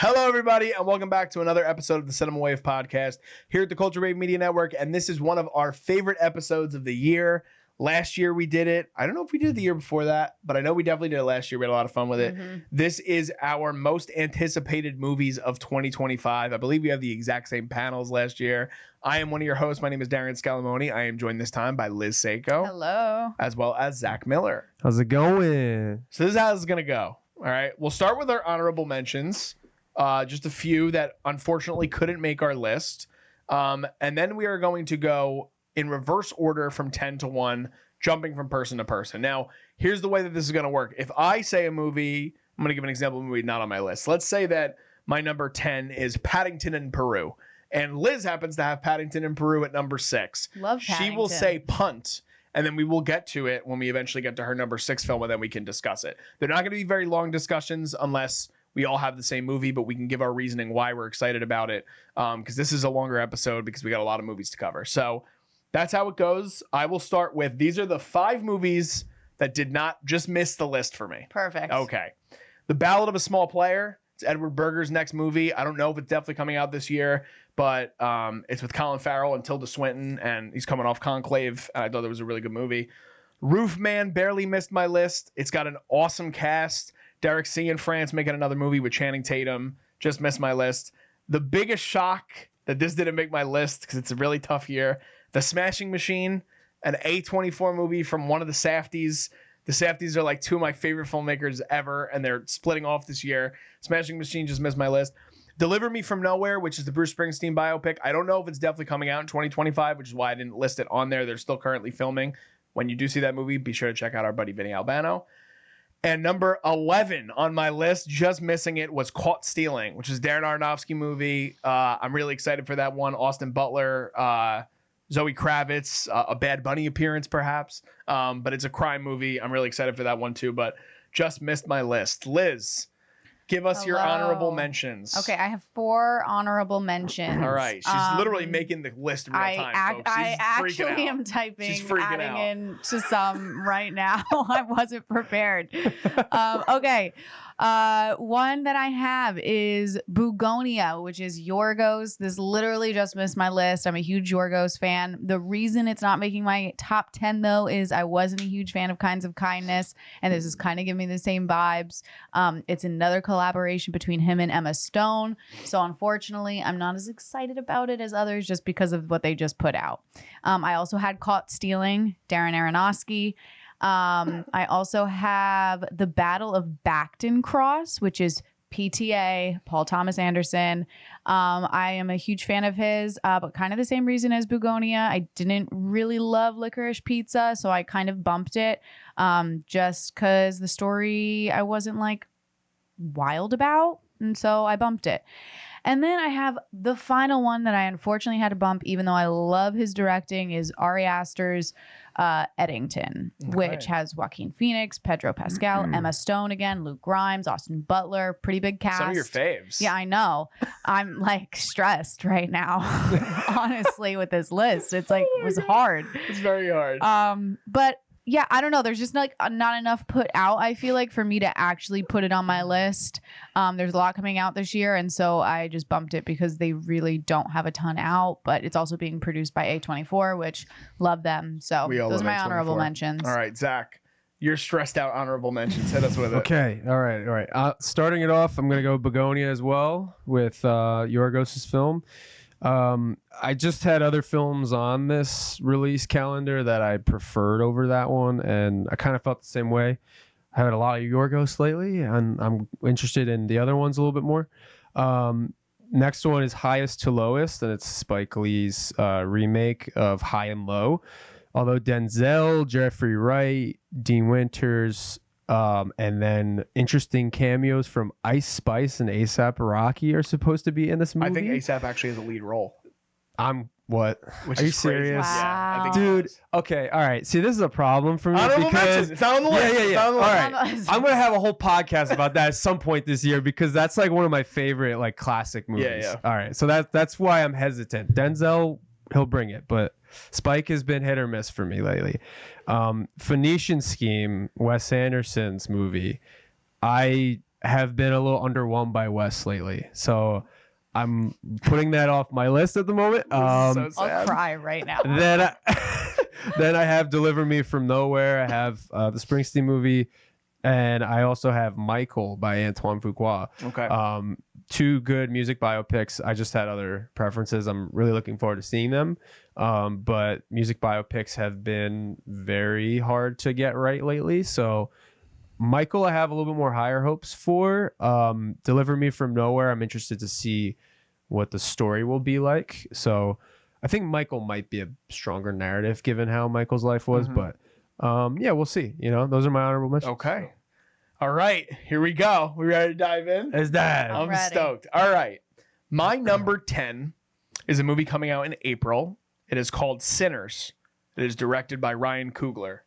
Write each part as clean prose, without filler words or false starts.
Hello, everybody, and welcome back to another episode of the Cinema Wave podcast here at the Culture Wave Media Network. And this is one of our favorite episodes of the year. Last year we did it. I don't know if we did it the year before that, but I know we definitely did it last year. We had a lot of fun with it. This is our most anticipated movies of 2025. I believe we have the exact same panels last year. I am one of your hosts. My name is Darian Scalamoni. I am joined this time by Liz Seiko. Hello. As well as Zach Miller. How's it going? So this is how it's going to go. All right. We'll start with our honorable mentions. Just a few that unfortunately couldn't make our list. And then we are going to go in reverse order from 10 to 1, jumping from person to person. Now, here's the way that this is going to work. If I say a movie, I'm going to give an example of a movie not on my list. Let's say that my number 10 is Paddington in Peru. And Liz happens to have Paddington in Peru at number 6. Love Paddington. She will say punt. And then we will get to it when we eventually get to her number 6 film, and then we can discuss it. They're not going to be very long discussions unless we all have the same movie, but we can give our reasoning why we're excited about it. Because this is a longer episode because we got a lot of movies to cover. So that's how it goes. I will start with, these are the 5 movies that did not just miss the list for me. Perfect. Okay. The Ballad of a Small Player. It's Edward Berger's next movie. I don't know if it's definitely coming out this year, but it's with Colin Farrell and Tilda Swinton, and he's coming off Conclave. I thought it was a really good movie. Roof Man barely missed my list. It's got an awesome cast. Derek C. in France making another movie with Channing Tatum. Just missed my list. The biggest shock that this didn't make my list, because it's a really tough year, The Smashing Machine, an A24 movie from one of the Safdies. The Safdies are like 2 of my favorite filmmakers ever, and they're splitting off this year. Smashing Machine just missed my list. Deliver Me From Nowhere, which is the Bruce Springsteen biopic. I don't know if it's definitely coming out in 2025, which is why I didn't list it on there. They're still currently filming. When you do see that movie, be sure to check out our buddy Vinny Albano. And number 11 on my list, just missing it, was Caught Stealing, which is Darren Aronofsky movie. I'm really excited for that one. Austin Butler, Zoe Kravitz, a Bad Bunny appearance perhaps. But it's a crime movie. I'm really excited for that one too, but just missed my list. Liz, give us your honorable mentions. Okay, I have 4 honorable mentions. All right. She's literally making the list real time, folks. I actually am typing, adding in to some right now. I wasn't prepared. Okay. One that I have is Bugonia, which is Yorgos. This literally just missed my list. I'm a huge Yorgos fan. The reason it's not making my top 10 though is I wasn't a huge fan of Kinds of Kindness, and this is kind of giving me the same vibes. It's another collaboration between him and Emma Stone, so unfortunately I'm not as excited about it as others just because of what they just put out. I also had Caught Stealing, Darren Aronofsky. I also have The Battle of Baktan Cross, which is PTA, Paul Thomas Anderson. I am a huge fan of his, but kind of the same reason as Bugonia. I didn't really love Licorice Pizza, so I kind of bumped it just because the story I wasn't like wild about, and so I bumped it. And then I have the final one that I unfortunately had to bump, even though I love his directing, is Ari Aster's Eddington, which has Joaquin Phoenix, Pedro Pascal, Emma Stone again, Luke Grimes, Austin Butler, pretty big cast. Some of your faves. Yeah, I know. I'm like stressed right now, honestly, with this list. It's like, it was hard. It's very hard. But yeah, I don't know. There's just like not enough put out, I feel like, for me to actually put it on my list. There's a lot coming out this year, and so I just bumped it because they really don't have a ton out, but it's also being produced by A24, which love them. So those are my honorable mentions. All right, Zach, your stressed out honorable mentions. Hit us with it. Okay, all right. Starting it off, I'm going to go Begonia as well with Yorgos' film. I just had other films on this release calendar that I preferred over that one, and I kind of felt the same way. I had a lot of Yorgos lately, and I'm interested in the other ones a little bit more. Next one is Highest to Lowest, and it's Spike Lee's remake of High and Low. Although Denzel, Jeffrey Wright, Dean Winters, and then interesting cameos from Ice Spice and A$AP Rocky are supposed to be in this movie. I think A$AP actually has a lead role. What? Which are you is serious? Wow. Yeah, I think dude. Okay, all right. See, this is a problem for me because it's not on the list. Yeah. All right, I'm gonna have a whole podcast about that at some point this year because that's like one of my favorite like classic movies. Yeah. All right, so that's why I'm hesitant. Denzel, he'll bring it, but Spike has been hit or miss for me lately. Phoenician Scheme, Wes Anderson's movie. I have been a little underwhelmed by Wes lately. So I'm putting that off my list at the moment. So sad. I'll cry right now. Then I have Deliver Me From Nowhere. I have the Springsteen movie, and I also have Michael by Antoine Fuqua. Okay. 2 good music biopics. I just had other preferences. I'm really looking forward to seeing them. But music biopics have been very hard to get right lately. So Michael, I have a little bit more higher hopes for. Deliver Me From Nowhere, I'm interested to see what the story will be like. So I think Michael might be a stronger narrative given how Michael's life was. But yeah, we'll see. Those are my honorable mentions. Okay. All right. Here we go. We ready to dive in? Is that? I'm ready. stoked. All right. My number 10 is a movie coming out in April. It is called Sinners. It is directed by Ryan Coogler.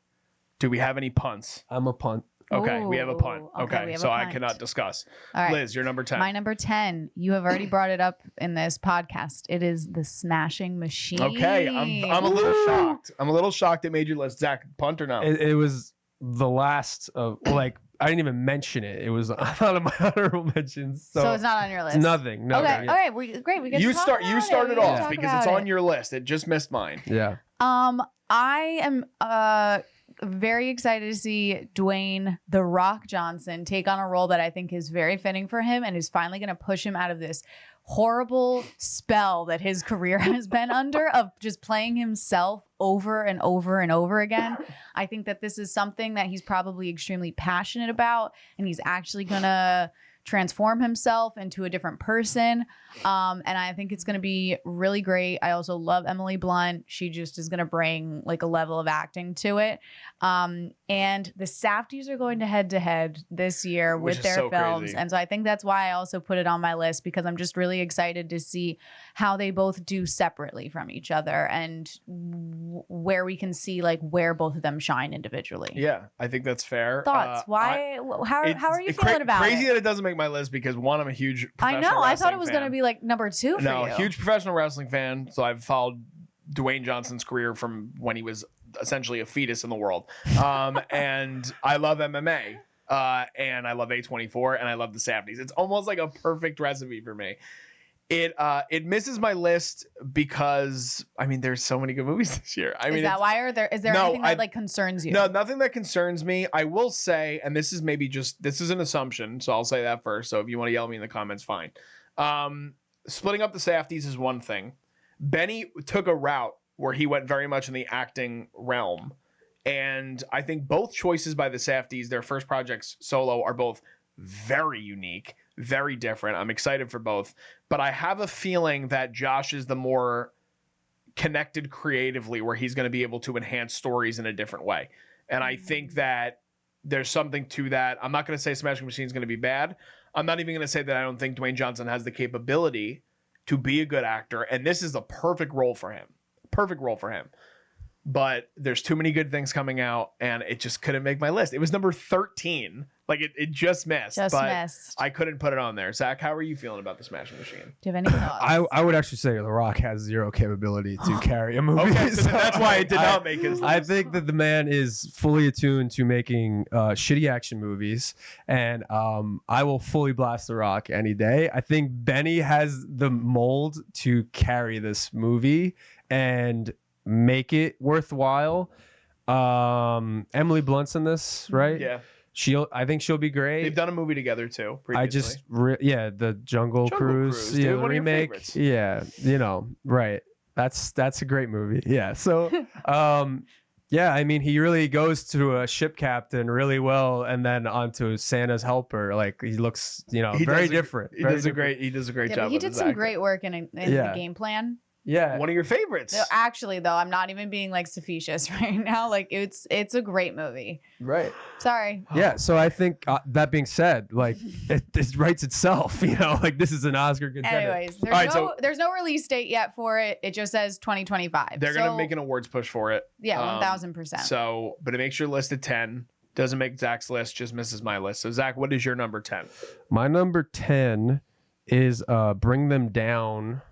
Do we have any punts? I'm a punt. Okay, we have a punt. Ooh, Okay, we have so a I punt. cannot discuss. All right. Liz, your number 10. My number 10, you have already brought it up in this podcast. It is The Smashing Machine. Okay, I'm a little shocked. I'm a little shocked it made your list. Zach, punt or no? It was the last of, like, I didn't even mention it. It was out of my honorable mentions. So it's not on your list. It's nothing. No. Okay. Yeah. All right. Great. We get to talk about You it. started We get to off talk because about it's on it. your list. It just missed mine. Yeah. I am very excited to see Dwayne "The Rock" Johnson take on a role that I think is very fitting for him and is finally going to push him out of this horrible spell that his career has been under of just playing himself over and over and over again. I think that this is something that he's probably extremely passionate about, and he's actually going to transform himself into a different person. And I think it's going to be really great. I also love Emily Blunt. She just is going to bring like a level of acting to it. And the Safdies are going to head this year Which with is their so films. crazy. And so I think that's why I also put it on my list, because I'm just really excited to see how they both do separately from each other and where we can see like where both of them shine individually. Yeah, I think that's fair. Thoughts? Why? How are you feeling about crazy it? that it doesn't make my list because one, I'm a huge I professional know. I thought it wrestling was fan. going to be like number 2 for No, you. huge professional wrestling fan. So I've followed Dwayne Johnson's career from when he was essentially a fetus in the world. And I love MMA. And I love A24 and I love the Safdies. It's almost like a perfect recipe for me. It misses my list because there's so many good movies this year. Is that why? Or is there anything that like concerns you? No, nothing that concerns me. I will say, and this is an assumption, so I'll say that first. So if you want to yell at me in the comments, fine. Splitting up the Safdies is one thing. Benny took a route where he went very much in the acting realm. And I think both choices by the Safdies, their first projects solo, are both very unique, very different. I'm excited for both. But I have a feeling that Josh is the more connected creatively, where he's going to be able to enhance stories in a different way. And I think that there's something to that. I'm not going to say Smashing Machine is going to be bad. I'm not even going to say that I don't think Dwayne Johnson has the capability to be a good actor. And this is the perfect role for him. Perfect role for him. But there's too many good things coming out, and it just couldn't make my list. It was number 13. Like, it just missed. Missed. I couldn't put it on there. Zach, how are you feeling about the Smashing Machine? Do you have any thoughts? I would actually say The Rock has zero capability to carry a movie. Okay, so that's why it did not make his list. I think that the man is fully attuned to making shitty action movies, and I will fully blast The Rock any day. I think Benny has the mold to carry this movie and make it worthwhile. Emily Blunt's in this, right? Yeah. I think she'll be great. They've done a movie together too. Previously. The Jungle Cruise, dude, the one of your remake. favorites. Yeah, right. That's a great movie. Yeah. So, yeah, I mean, he really goes to a ship captain really well, and then onto Santa's helper. Like, he looks, very different. He does a great job. But he did some great work in the game plan. Yeah. One of your favorites. So actually, though, I'm not even being like facetious right now. Like, it's a great movie. Right. Sorry. Yeah. So I think that being said, like, it writes itself. Like, this is an Oscar contender. Anyways, there's no release date yet for it. It just says 2025. They're gonna make an awards push for it. Yeah, 1000%. So, but it makes your list at 10. Doesn't make Zach's list, just misses my list. So, Zach, what is your number 10? My number 10 is Bring Them Down,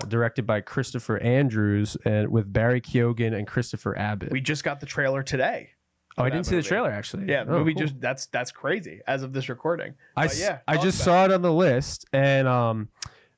directed by Christopher Andrews and with Barry Keoghan and Christopher Abbott. We just got the trailer today. I didn't see the trailer actually. Yeah, the movie cool. That's crazy as of this recording. I just saw it on the list, and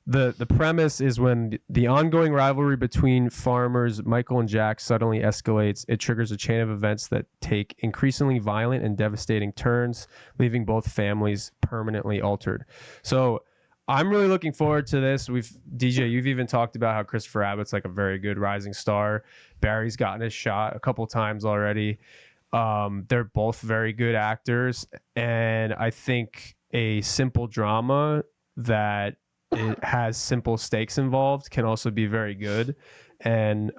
the premise is when the ongoing rivalry between farmers Michael and Jack suddenly escalates, it triggers a chain of events that take increasingly violent and devastating turns, leaving both families permanently altered. So I'm really looking forward to this. DJ, you've even talked about how Christopher Abbott's like a very good rising star. Barry's gotten his shot a couple times already. They're both very good actors, and I think a simple drama that it has simple stakes involved can also be very good. And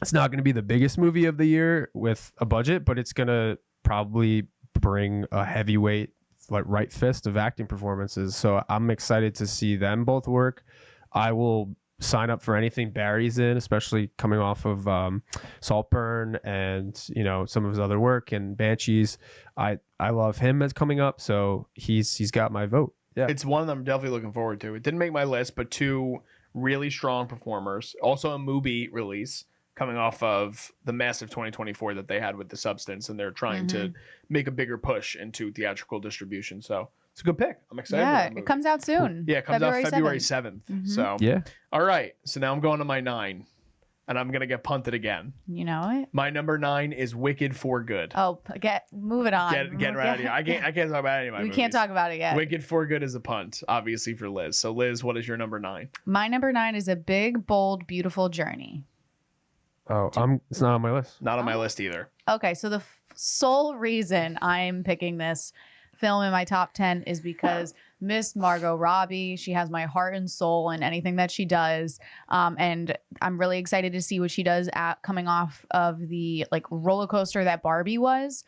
it's not going to be the biggest movie of the year with a budget, but it's going to probably bring a heavyweight, like right fist of acting performances. So I'm excited to see them both work. I will sign up for anything Barry's in, especially coming off of Saltburn and some of his other work and Banshees. I love him as coming up, so he's got my vote. Yeah, it's one I'm definitely looking forward to. It didn't make my list, but two really strong performers. Also a movie release coming off of the massive 2024 that they had with The Substance, and they're trying to make a bigger push into theatrical distribution. So it's a good pick. I'm excited. Yeah, it comes out soon. Yeah, it comes out February 7th. So yeah. All right. So now I'm going to my 9. And I'm gonna get punted again. You know it. My number 9 is Wicked for Good. Oh, move it on. Get right out of here. I can't talk about any of my movies. We can't talk about it yet. Wicked for Good is a punt, obviously, for Liz. So Liz, what is your number 9? My number 9 is A Big, Bold, Beautiful Journey. Oh, it's not on my list. Not on my list either. Okay, so the sole reason I'm picking this film in my top 10 is because Miss Margot Robbie, she has my heart and soul in anything that she does, and I'm really excited to see what she does coming off of the roller coaster that Barbie was.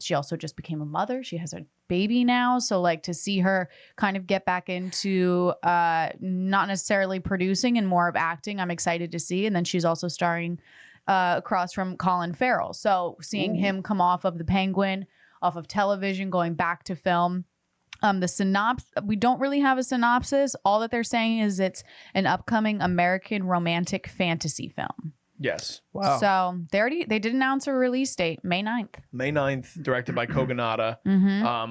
She also just became a mother. She has a baby now, so to see her kind of get back into not necessarily producing and more of acting, I'm excited to see. And then she's also starring across from Colin Farrell, so seeing him come off of The Penguin, off of television, going back to film. The synopsis, we don't really have a synopsis. All that they're saying is it's an upcoming American romantic fantasy film. Yes. Wow. So they did announce a release date, May 9th. May 9th, directed by Kogonada.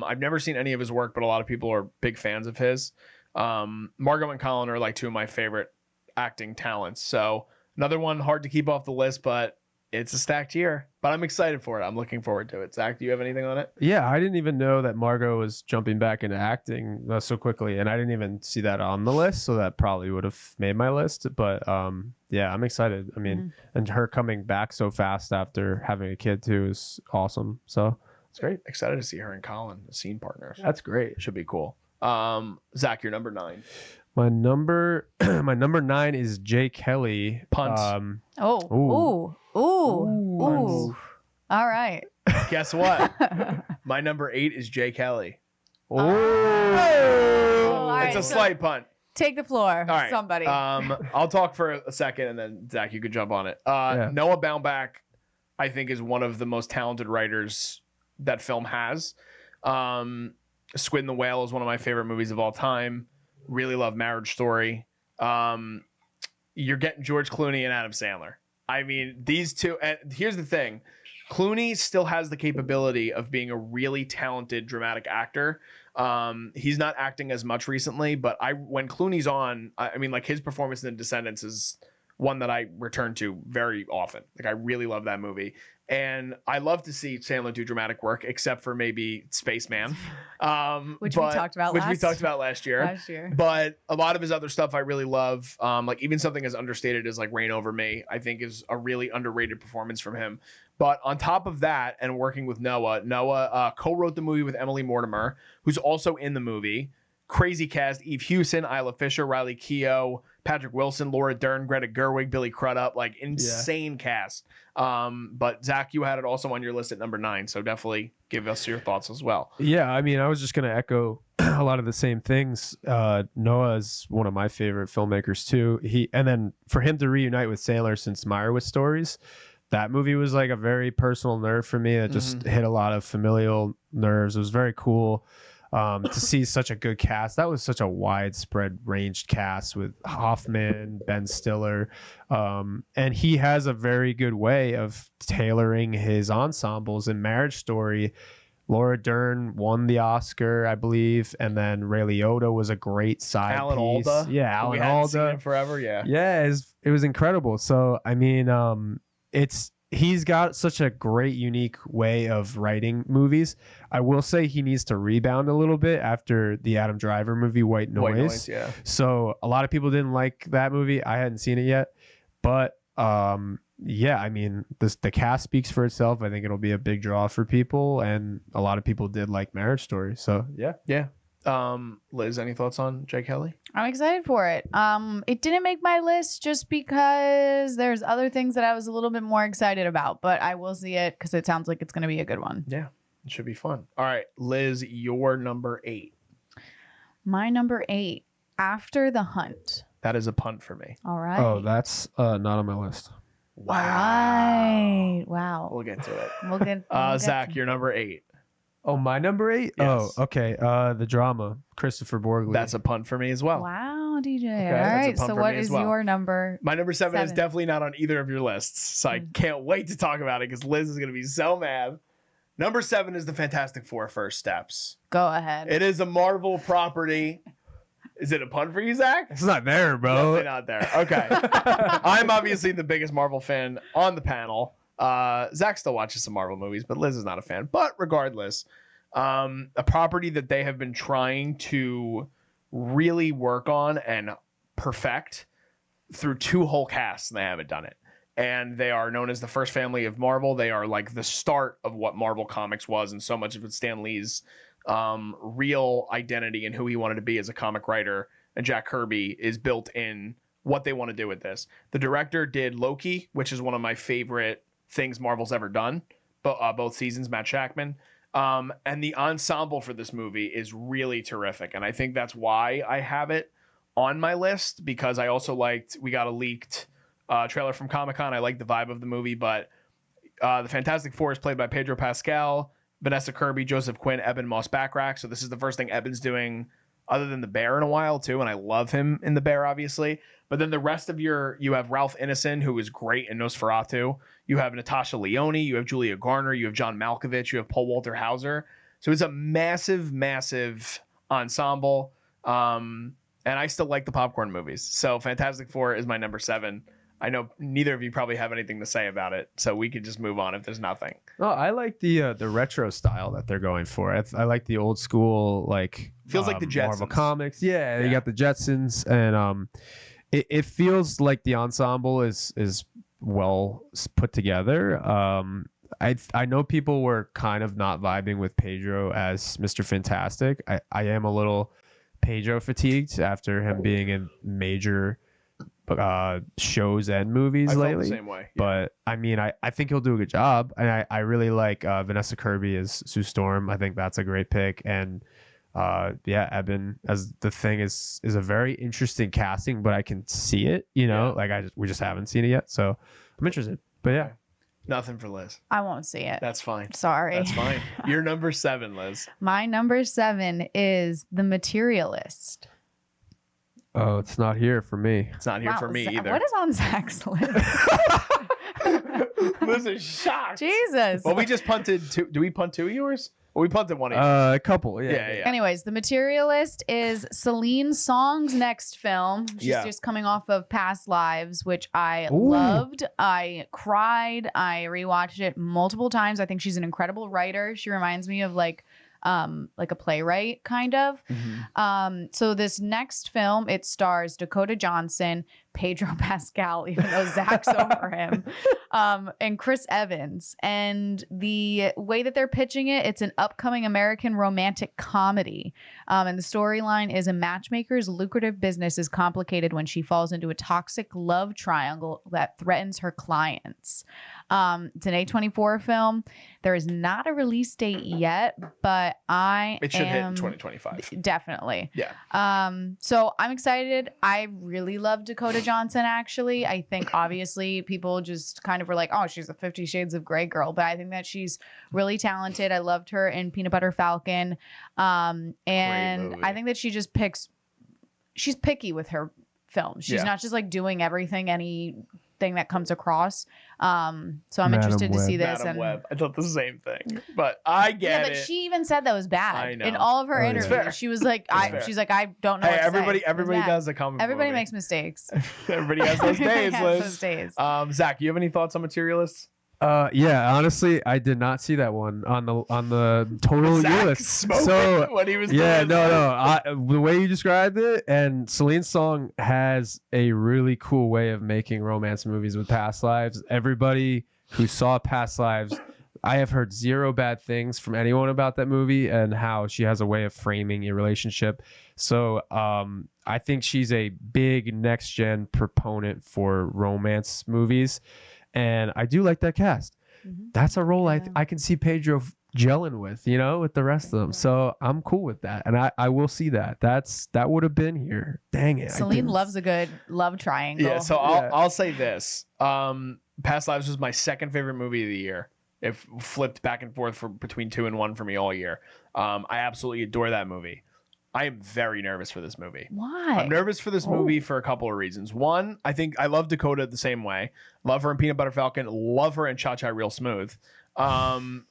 I've never seen any of his work, but a lot of people are big fans of his. Margot and Colin are two of my favorite acting talents. So another one hard to keep off the list, but it's a stacked year, but I'm excited for it. I'm looking forward to it. Zach, do you have anything on it? Yeah, I didn't even know that Margot was jumping back into acting so quickly, and I didn't even see that on the list, so that probably would have made my list. But yeah, I'm excited. I mean, and her coming back so fast after having a kid too is awesome. So it's great. Excited to see her and Colin, the scene partners. That's great. Should be cool. Zach, your number 9. My number 9 is Jay Kelly. Punt. Ooh. All right. Guess what? My number 8 is Jay Kelly. It's a slight punt. Take the floor, all right. Somebody. I'll talk for a second, and then Zach, you could jump on it. Noah Baumbach, I think, is one of the most talented writers that film has. Squid and the Whale is one of my favorite movies of all time. Really love Marriage Story. You're getting George Clooney and Adam Sandler. I mean, these two, and here's the thing. Clooney still has the capability of being a really talented dramatic actor. He's not acting as much recently, but when Clooney's on, I mean, his performance in The Descendants is one that I return to very often. I really love that movie. And I love to see Sandler do dramatic work, except for maybe Spaceman, which we talked about last year. But a lot of his other stuff I really love. Even something as understated as Reign Over Me, I think is a really underrated performance from him. But on top of that, and working with Noah co-wrote the movie with Emily Mortimer, who's also in the movie. Crazy cast: Eve Hewson, Isla Fisher, Riley Keough, Patrick Wilson, Laura Dern, Greta Gerwig, Billy Crudup, insane cast. But Zach, you had it also on your list at number 9, so definitely give us your thoughts as well. Yeah, I mean, I was just going to echo a lot of the same things. Noah is one of my favorite filmmakers too. And then for him to reunite with Sandler since Meyerowitz Stories, that movie was a very personal nerve for me. That just hit a lot of familial nerves. It was very cool. To see such a good cast, that was such a widespread ranged cast with Hoffman, Ben Stiller, and he has a very good way of tailoring his ensembles. In Marriage Story, Laura Dern won the Oscar, I believe, and then Ray Liotta was a great side Alan piece. Alda. Yeah, Alan we hadn't seen Alda. him forever. Yeah. Yeah, it was incredible. So I mean, he's got such a great, unique way of writing movies. I will say he needs to rebound a little bit after the Adam Driver movie, White Noise. White Noise, yeah. So a lot of people didn't like that movie. I hadn't seen it yet, but yeah, I mean, the cast speaks for itself. I think it'll be a big draw for people, and a lot of people did like Marriage Story. So yeah. Liz, any thoughts on Jake Kelly? I'm excited for it. It didn't make my list just because there's other things that I was a little bit more excited about, but I will see it because it sounds like it's going to be a good one. Yeah, it should be fun. All right, Liz, your number 8. My number 8, After the Hunt. That is a punt for me. All right. Oh, that's not on my list. Wow. All right. Wow. We'll get to it. We'll get Zach, your number 8. Oh, my number 8? Yes. Oh, okay. The drama, Christopher Borgley. That's a punt for me as well. Wow, DJ. Okay, All that's a right. punt So for what me as is well. your number? My number 7 is 7. definitely not on either of your lists, so I can't wait to talk about it because Liz is going to be so mad. Number 7 is The Fantastic Four: First Steps. Go ahead. It is a Marvel property. Is it a punt for you, Zach? It's not there, bro. Definitely not there. Okay. I'm obviously the biggest Marvel fan on the panel. Zach still watches some Marvel movies, but Liz is not a fan. But regardless, a property that they have been trying to really work on and perfect through 2 whole casts, and they haven't done it. And they are known as the first family of Marvel. They are like the start of what Marvel Comics was, and so much of it Stan Lee's real identity and who he wanted to be as a comic writer, and Jack Kirby is built in what they want to do with this. The director did Loki, which is one of my favorite things Marvel's ever done, but both seasons, Matt Shackman. And the ensemble for this movie is really terrific, and I think that's why I have it on my list, because I also liked, we got a leaked trailer from Comic-Con. I like the vibe of the movie, but the Fantastic Four is played by Pedro Pascal, Vanessa Kirby, Joseph Quinn, Eben Moss-Backrack. So this is the first thing Eben's doing other than The Bear in a while too, and I love him in The Bear, obviously. But then the rest of you have Ralph Ineson, who is great in Nosferatu. You have Natasha Lyonne, you have Julia Garner, you have John Malkovich, you have Paul Walter Hauser. So it's a massive, massive ensemble. And I still like the popcorn movies. So Fantastic Four is my number 7. I know neither of you probably have anything to say about it, so we could just move on if there's nothing. No, I like the retro style that they're going for. I like the old school, like feels like the Jetsons. Marvel Comics. Yeah, you got the Jetsons, and it feels like the ensemble is well put together. I know people were kind of not vibing with Pedro as Mr. Fantastic. I am a little Pedro fatigued after him being in major shows and movies lately. The same way. Yeah. But I mean, I think he'll do a good job, and I really like Vanessa Kirby as Sue Storm. I think that's a great pick, and yeah, Eben as the Thing is a very interesting casting, but I can see it, we just haven't seen it yet, so I'm interested. But yeah. Nothing for Liz. I won't see it. That's fine. Sorry. That's fine. Your number 7, Liz. My number 7 is The Materialist. Oh, it's not here for me. It's not here for me either. What is on Zach's list? Liz is shocked. Jesus. Well, we just punted 2. Do we punt 2 of yours? Well, we punted 1 of yours. A couple, yeah. Anyways, The Materialist is Celine Song's next film. She's just coming off of Past Lives, which I loved. I cried. I rewatched it multiple times. I think she's an incredible writer. She reminds me of like a playwright kind of. Mm-hmm. So this next film, it stars Dakota Johnson, Pedro Pascal, even though Zach's over him, and Chris Evans. And the way that they're pitching it, it's an upcoming American romantic comedy. And the storyline is a matchmaker's lucrative business is complicated when she falls into a toxic love triangle that threatens her clients. It's an A24 film. There is not a release date yet, but it should hit in 2025. Definitely. Yeah. So I'm excited. I really love Dakota Johnson, actually. I think obviously people just kind of were like, oh, she's a 50 Shades of Grey girl. But I think that she's really talented. I loved her in Peanut Butter Falcon. And I think that she just she's picky with her films. She's not just like doing anything that comes across. So I'm interested to see this. Madam Web. I thought the same thing, but I get it. Yeah, but she even said that was bad. I know. In all of her interviews. She was like, she's like, I don't know. Hey, what to say. everybody does a comic. Everybody makes mistakes. Everybody has those days, Liz. Zach, you have any thoughts on Materialists? Yeah, honestly, I did not see that one on the total Zach list. So when he was the way you described it, and Celine Song has a really cool way of making romance movies with past lives. Everybody who saw Past Lives, I have heard zero bad things from anyone about that movie and how she has a way of framing a relationship. So I think she's a big next gen proponent for romance movies. And I do like that cast. Mm-hmm. That's a role I can see Pedro gelling with, with the rest of them. So I'm cool with that. And I will see that. That would have been here. Dang it. Celine loves a good love triangle. Yeah, so I'll say this. Past Lives was my second favorite movie of the year. It flipped back and forth between 2 and 1 for me all year. I absolutely adore that movie. I am very nervous for this movie. Why? I'm nervous for this movie for a couple of reasons. One, I think I love Dakota the same way. Love her in Peanut Butter Falcon. Love her in Cha Cha Real Smooth.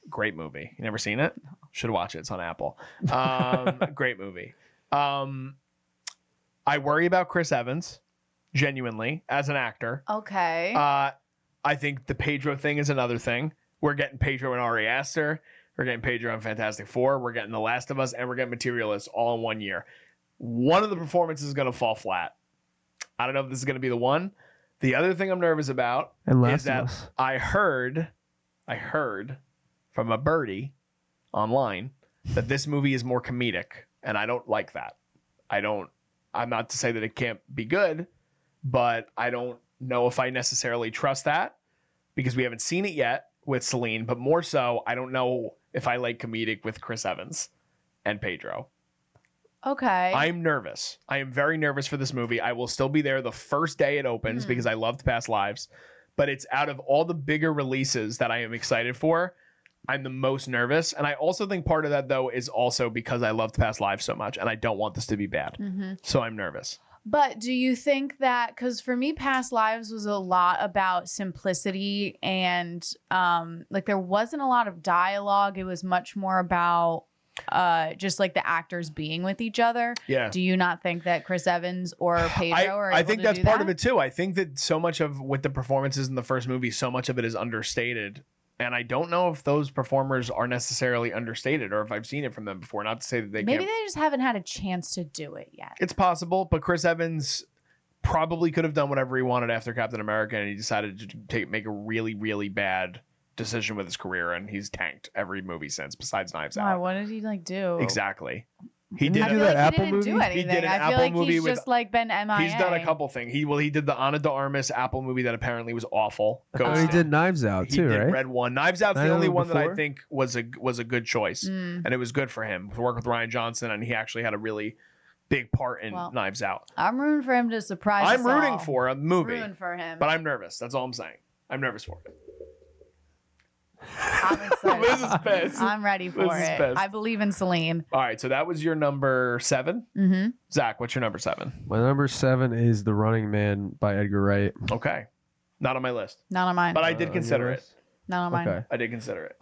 Great movie. You never seen it? Should watch it. It's on Apple. Great movie. I worry about Chris Evans, genuinely, as an actor. Okay. I think the Pedro thing is another thing. We're getting Pedro and Ari Aster. We're getting Pedro on Fantastic Four. We're getting The Last of Us, and we're getting Materialists all in 1 year. One of the performances is going to fall flat. I don't know if this is going to be the one. The other thing I'm nervous about is that I heard from a birdie online that this movie is more comedic, and I don't like that. I'm not to say that it can't be good, but I don't know if I necessarily trust that because we haven't seen it yet with Celine, but more so, I don't know if I like comedic with Chris Evans and Pedro. Okay. I'm nervous. I am very nervous for this movie. I will still be there the first day it opens because I loved Past Lives, but it's out of all the bigger releases that I am excited for, I'm the most nervous. And I also think part of that, though, is also because I loved Past Lives so much and I don't want this to be bad. Mm-hmm. So I'm nervous. But do you think that, because for me, Past Lives was a lot about simplicity and like there wasn't a lot of dialogue. It was much more about just like the actors being with each other. Yeah. Do you not think that Chris Evans or Pedro are able I think to that's do part that? of it too. I think that so much of with the performances in the first movie, so much of it is understated. And I don't know if those performers are necessarily understated or if I've seen it from them before. Not to say that Maybe they just haven't had a chance to do it yet. It's possible, but Chris Evans probably could have done whatever he wanted after Captain America, and he decided to make a really, really bad decision with his career, and he's tanked every movie since, besides Knives Out. What did he do? Exactly. He did do that Apple movie. He did an I Apple feel like movie he's with. just like been MIA. He's done a couple things. He did the Ana de Armas Apple movie that apparently was awful. He did Knives Out too, He did right? Red One. Knives Out's the only one that I think was a good choice, and it was good for him to work with Ryan Johnson, and he actually had a really big part in Knives Out. I'm rooting for him to surprise I'm us rooting all. for a movie. Rooting for him, but I'm nervous. That's all I'm saying. I'm nervous for it. I'm excited. Liz is pissed. I'm ready for it. Pissed. I believe in Celine. All right, so that was your number 7. Mm-hmm. Zach, what's your number 7? My number 7 is The Running Man by Edgar Wright. Okay, not on my list. Not on mine. But I did consider it. Not on mine. Okay. I did consider it.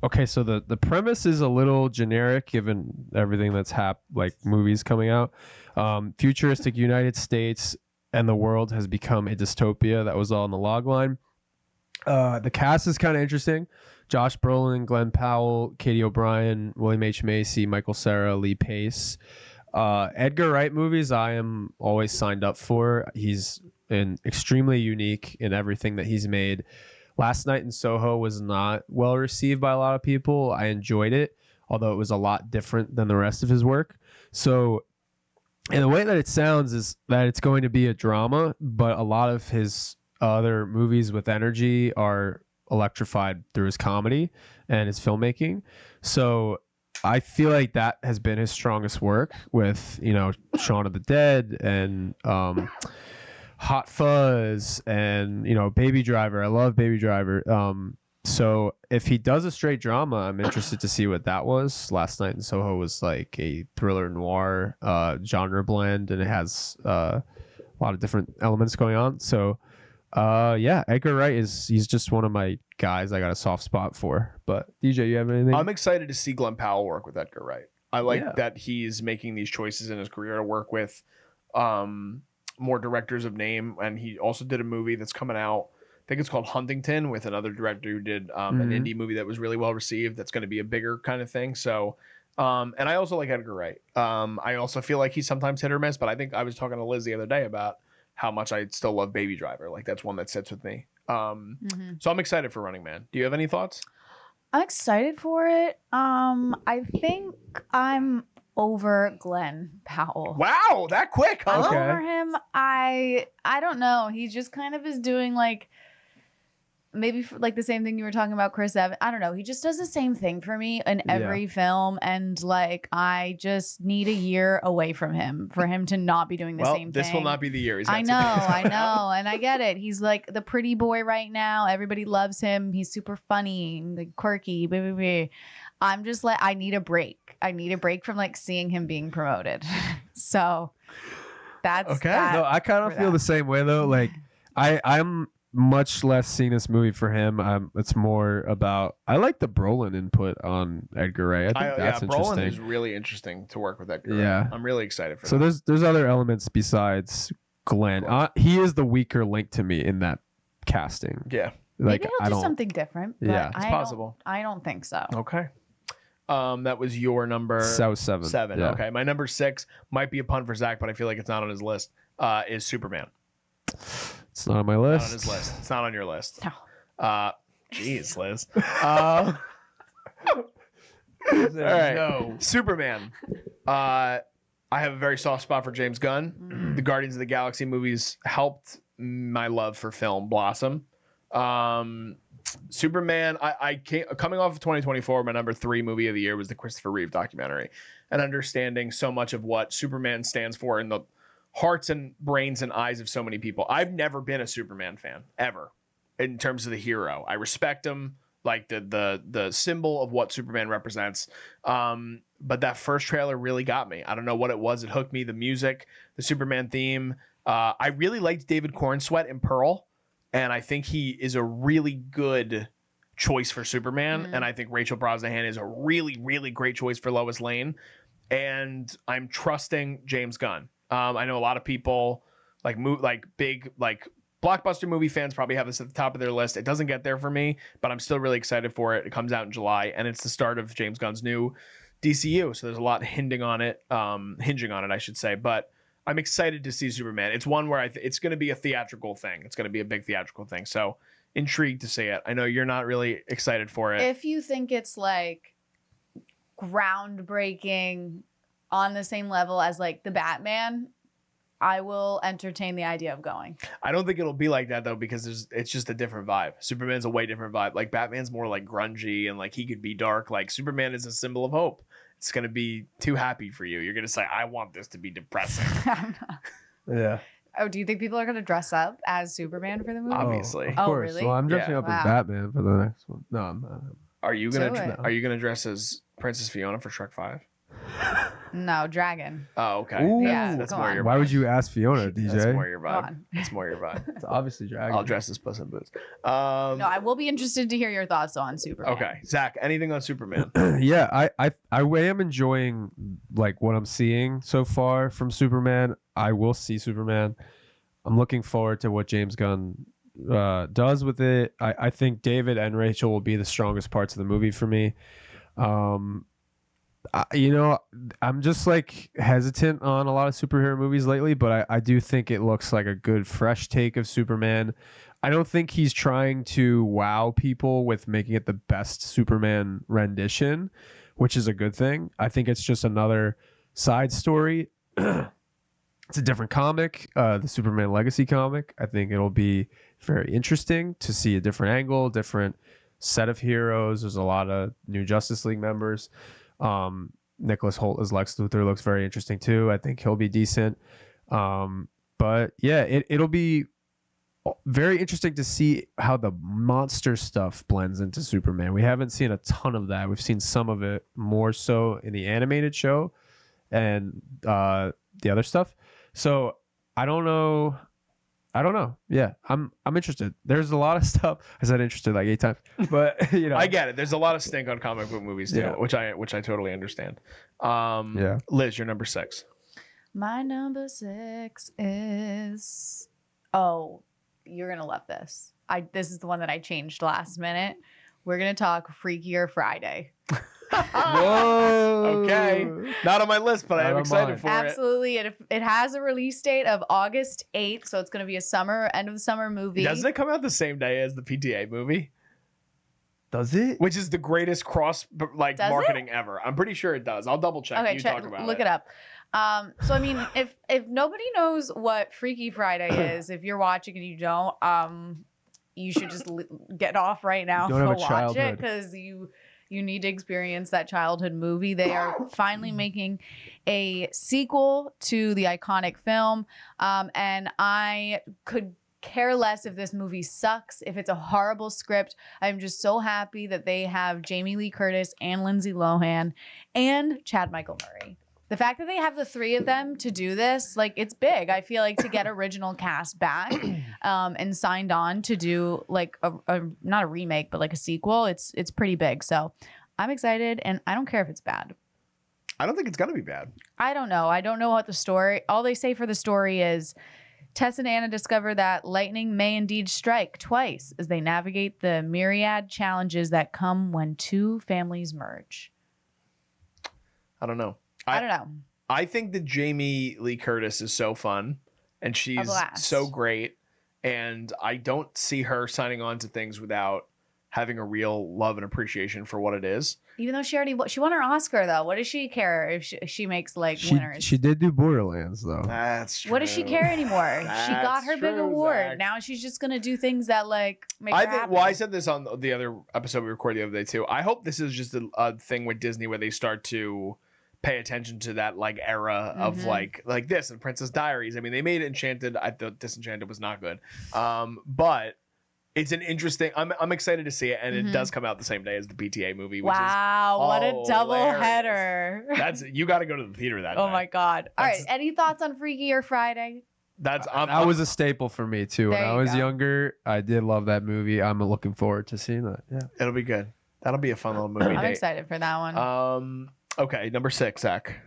Okay, so the premise is a little generic given everything that's like movies coming out. Futuristic United States and the world has become a dystopia. That was all in the log line. The cast is kind of interesting. Josh Brolin, Glenn Powell, Katie O'Brien, William H. Macy, Michael Cera, Lee Pace. Edgar Wright movies I am always signed up for. He's extremely unique in everything that he's made. Last Night in Soho was not well received by a lot of people. I enjoyed it, although it was a lot different than the rest of his work. So, and the way that it sounds is that it's going to be a drama, but a lot of his other movies with energy are electrified through his comedy and his filmmaking. So I feel like that has been his strongest work with, Shaun of the Dead and Hot Fuzz and, Baby Driver. I love Baby Driver. So if he does a straight drama, I'm interested to see what that was. Last Night in Soho was like a thriller noir genre blend, and it has a lot of different elements going on. So Edgar Wright he's just one of my guys I got a soft spot for. But DJ, you have anything? I'm excited to see Glenn Powell work with Edgar Wright. I like that he's making these choices in his career to work with more directors of name, and he also did a movie that's coming out. I think it's called Huntington, with another director who did an indie movie that was really well received. That's going to be a bigger kind of thing. So, and I also like Edgar Wright. I also feel like he's sometimes hit or miss, but I think I was talking to Liz the other day about how much I still love Baby Driver. Like, that's one that sits with me. So I'm excited for Running Man. Do you have any thoughts? I'm excited for it. I think I'm over Glenn Powell. Wow, that quick, huh? I'm over him. I don't know. He just kind of is doing like maybe like the same thing you were talking about, Chris Evans. I don't know. He just does the same thing for me in every film, and like I just need a year away from him for him to not be doing the same thing. This will not be the year. I know, and I get it. He's like the pretty boy right now. Everybody loves him. He's super funny, like quirky. Blah, blah, blah. I'm just like, I need a break. I need a break from like seeing him being promoted. So that's okay. No, I kind of feel the same way though. Like I'm much less seeing this movie for him. It's more about, I like the Brolin input on Edgar Wright. I think that's interesting. Brolin is really interesting to work with Edgar Wright. Yeah. I'm really excited for that. So there's other elements besides Glenn. He is the weaker link to me in that casting. Yeah. Like, maybe he'll do something different. But yeah, it's possible. I don't think so. Okay. That was your number. That was 7. Yeah. Okay. My number 6 might be a pun for Zach, but I feel like it's not on his list. Is Superman. It's not on my list. Not on his list. It's not on your list. No. Jeez, Liz. All right. No. Superman. I have a very soft spot for James Gunn. The Guardians of the Galaxy movies helped my love for film blossom. Superman, I came coming off of 2024, my number 3 movie of the year was the Christopher Reeve documentary, and understanding so much of what Superman stands for in the hearts and brains and eyes of so many people. I've never been a Superman fan ever in terms of the hero. I respect him, like the symbol of what Superman represents. But that first trailer really got me. I don't know what it was. It hooked me. The music, the Superman theme. I really liked David Cornsweet in Pearl, and I think he is a really good choice for Superman. And I think Rachel Brosnahan is a really, really great choice for Lois Lane. And I'm trusting James Gunn. I know a lot of people big blockbuster movie fans probably have this at the top of their list. It doesn't get there for me, but I'm still really excited for it. It comes out in July, and it's the start of James Gunn's new DCU. So there's a lot hinging on it, I should say. But I'm excited to see Superman. It's one where it's going to be a theatrical thing. It's going to be a big theatrical thing. So intrigued to see it. I know you're not really excited for it. If you think it's like groundbreaking on the same level as like the Batman, I will entertain the idea of going. I don't think it'll be like that though, because it's just a different vibe. Superman's a way different vibe. Like Batman's more like grungy and like he could be dark. Like Superman is a symbol of hope. It's going to be too happy for you. You're going to say, I want this to be depressing. Yeah. Oh, do you think people are going to dress up as Superman for the movie? Obviously. Of course. Really? Well, I'm dressing up as Batman for the next one. No, I'm not. Are you gonna dress as Princess Fiona for Shrek 5? No, Dragon. Oh, okay. Ooh. Yeah, that's come more on. your vibe. Why would you ask Fiona, DJ? That's more your Come vibe. on. That's more your vibe. It's obviously Dragon. I'll dress as Puss in Boots. No, I will be interested to hear your thoughts on Superman. Okay, Zach, anything on Superman? Yeah, I am enjoying like what I'm seeing so far from Superman. I will see Superman. I'm looking forward to what James Gunn does with it. I think David and Rachel will be the strongest parts of the movie for me. I'm just like hesitant on a lot of superhero movies lately, but I do think it looks like a good fresh take of Superman. I don't think he's trying to wow people with making it the best Superman rendition, which is a good thing. I think it's just another side story. It's a different comic, the Superman Legacy comic. I think it'll be very interesting to see a different angle, different set of heroes. There's a lot of new Justice League members. Nicholas Hoult as Lex Luthor looks very interesting too. I think he'll be decent. But yeah, it'll be very interesting to see how the monster stuff blends into Superman. We haven't seen a ton of that. We've seen some of it more so in the animated show and the other stuff. So I don't know. Yeah, I'm interested. There's a lot of stuff. I said interested like 8 times, but you know, I get it. There's a lot of stink on comic book movies too, Yeah. which I totally understand. Yeah. Liz, you're number 6. My number 6 is. Oh, you're gonna love this. This is the one that I changed last minute. We're gonna talk Freakier Friday. Whoa. Okay. Not on my list, but I Not am on excited mine. for Absolutely. It has a release date of August 8th, so it's going to be a end of the summer movie. it. Doesn't it come out the same day as the PTA movie? Does it? Which is the greatest cross Does marketing ever. I'm pretty sure it does. I'll double check. Okay, Talk about look it up. So I mean, if nobody knows what Freaky Friday is, if you're watching and you don't, you should just get off right now Don't and have go a watch it childhood. because you need to experience that childhood movie. They are finally making a sequel to the iconic film, and I could care less if this movie sucks, if it's a horrible script. I'm just so happy that they have Jamie Lee Curtis and Lindsay Lohan and Chad Michael Murray. The fact that they have the 3 of them to do this, like, it's big. I feel like to get original cast back and signed on to do like a not a remake, but like a sequel, it's pretty big. So I'm excited, and I don't care if it's bad. I don't think it's gonna be bad. I don't know. I don't know what the story. All they say for the story is Tess and Anna discover that lightning may indeed strike twice as they navigate the myriad challenges that come when 2 families merge. I don't know. I don't know. I think that Jamie Lee Curtis is so fun, and she's blast. so great, and I don't see her signing on to things without having a real love and appreciation for what it is. Even though she won her Oscar, though. What does she care if she makes like winners? She did do Borderlands though. That's true. What does she care anymore? She got That's her big true, award. Zach. Now she's just gonna do things that like make her I think. happy. Well, I said this on the other episode we recorded the other day too. I hope this is just a thing with Disney where they start to pay attention to that like era of Mhm. like this and Princess Diaries. I mean, they made Enchanted. I thought Disenchanted was not good, but it's an interesting. I'm excited to see it, and Mhm. it does come out the same day as the PTA movie. Which Wow, what a double hilarious. header. That's you got to go to the theater that. Oh day. my God. All right. That's- Any thoughts on Freaky or Friday? That's That was a staple for me too. When There I you was go. younger, I did love that movie. I'm looking forward to seeing that. Yeah. It'll be good. That'll be a fun little movie I'm date. excited for that one. Okay, number 6, Zach.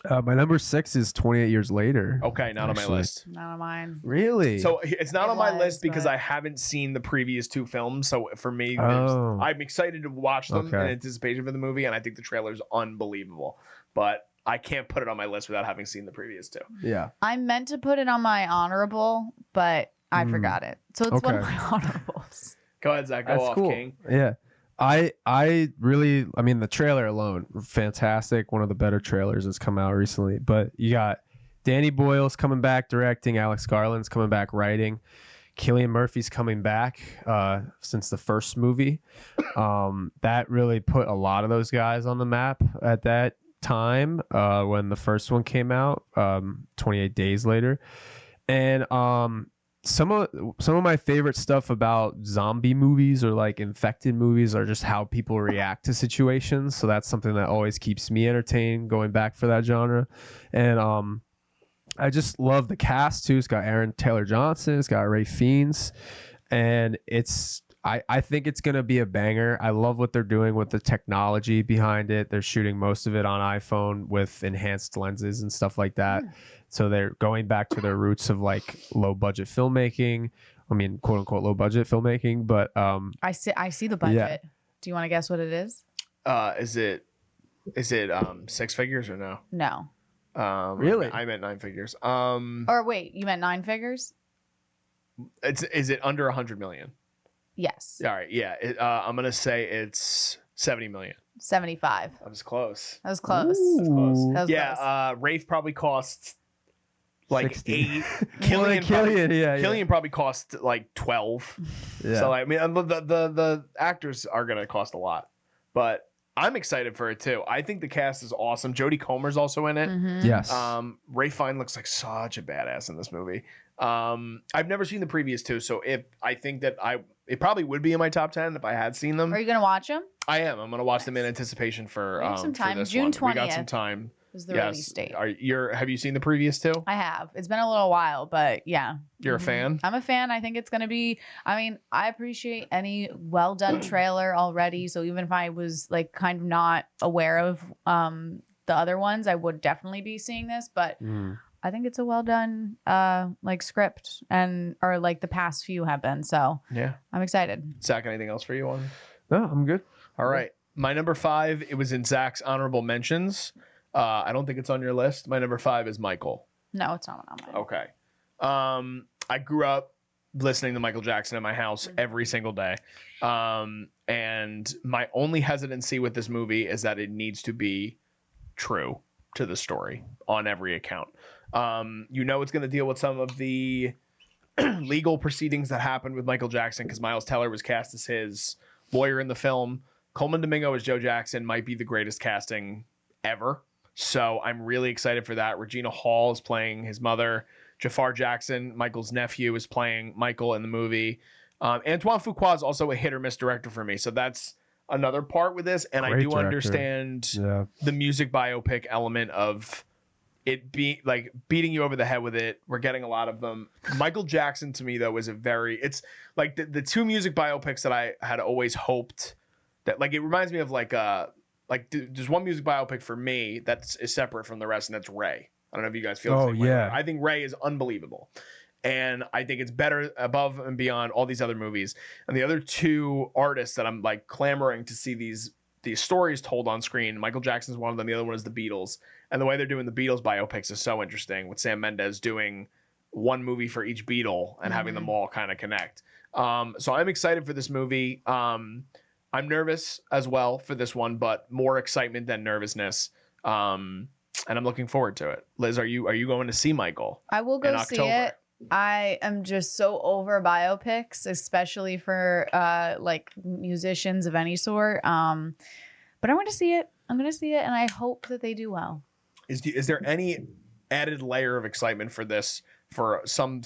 My number 6 is 28 Years Later. Okay, not on my Actually. list. Not on mine. Really? So it's not It on my was, list because but- I haven't seen the previous 2 films. So for me, Oh. I'm excited to watch them in Okay. anticipation for the movie, and I think the trailer's unbelievable. But I can't put it on my list without having seen the previous 2. yeah. I meant to put it on my honorable, but I forgot it. So it's one of Okay. my honorables. Go ahead, Zach. Go That's off, cool. King. Yeah. I really, I mean, the trailer alone, fantastic. One of the better trailers that's come out recently. But you got Danny Boyle's coming back directing, Alex Garland's coming back writing, Cillian Murphy's coming back since the first movie. That really put a lot of those guys on the map at that time when the first one came out 28 days later. And some of my favorite stuff about zombie movies or like infected movies are just how people react to situations. So that's something that always keeps me entertained going back for that genre. And I just love the cast too. It's got Aaron Taylor Johnson, it's got Ray Fiennes, and I think it's gonna be a banger. I love what they're doing with the technology behind it. They're shooting most of it on iPhone with enhanced lenses and stuff like that. So they're going back to their roots of like low budget filmmaking. I mean, quote unquote low budget filmmaking. But I see the budget. Do you want to guess what it is? Is it 6 figures or no? No. Really? I meant 9 figures. Or wait, you meant 9 figures? Is it under 100 million? Yes. All right, yeah. I'm gonna say it's 70 million. 75. I was close. That was close. That's close. Ooh. That was close. Yeah, Rafe probably costs like 60. 8. More than Killian probably cost like 12. Yeah. So I mean, the actors are gonna cost a lot, but I'm excited for it too. I think the cast is awesome. Jodie Comer's also in it. Mm-hmm. Yes. Ray Fiennes looks like such a badass in this movie. I've never seen the previous two, so I think that it probably would be in my top 10 if I had seen them. Are you gonna watch them? I am. I'm gonna watch them in anticipation for We have some time. for this June one. We got 20th. some time. Is the Yes. release date? Have you seen the previous two? I have. It's been a little while, but yeah. You're a fan? I'm a fan. I think it's going to be, I mean, I appreciate any well done trailer already. So even if I was like kind of not aware of the other ones, I would definitely be seeing this. But I think it's a well done like script or like the past few have been. So yeah, I'm excited. Zach, anything else for you on? No, I'm good. All right. My number 5, it was in Zach's honorable mentions. I don't think it's on your list. My number 5 is Michael. No, it's not on mine. Okay. I grew up listening to Michael Jackson in my house every single day. And my only hesitancy with this movie is that it needs to be true to the story on every account. It's going to deal with some of the legal proceedings that happened with Michael Jackson because Miles Teller was cast as his lawyer in the film. Coleman Domingo as Joe Jackson might be the greatest casting ever. So I'm really excited for that. Regina Hall is playing his mother. Jafar Jackson, Michael's nephew, is playing Michael in the movie. Antoine Fuqua is also a hit or miss director for me. So that's another part with this. And Great I do director. understand the music biopic element of it being like beating you over the head with it. We're getting a lot of them. Michael Jackson to me, though, is it's like the two music biopics that I had always hoped that, like, it reminds me of there's one music biopic for me is separate from the rest, and that's Ray. I don't know if you guys feel the same way. I think Ray is unbelievable. And I think it's better above and beyond all these other movies. And the other two artists that I'm like clamoring to see these stories told on screen, Michael Jackson's one of them, the other one is the Beatles. And the way they're doing the Beatles biopics is so interesting, with Sam Mendes doing one movie for each Beatle and having them all kind of connect. So I'm excited for this movie. I'm nervous as well for this one, but more excitement than nervousness. And I'm looking forward to it. Liz, are you going to see Michael? I will go see it. I am just so over biopics, especially for like musicians of any sort. But I'm going to see it. I'm going to see it, and I hope that they do well. Is there any added layer of excitement for this, for some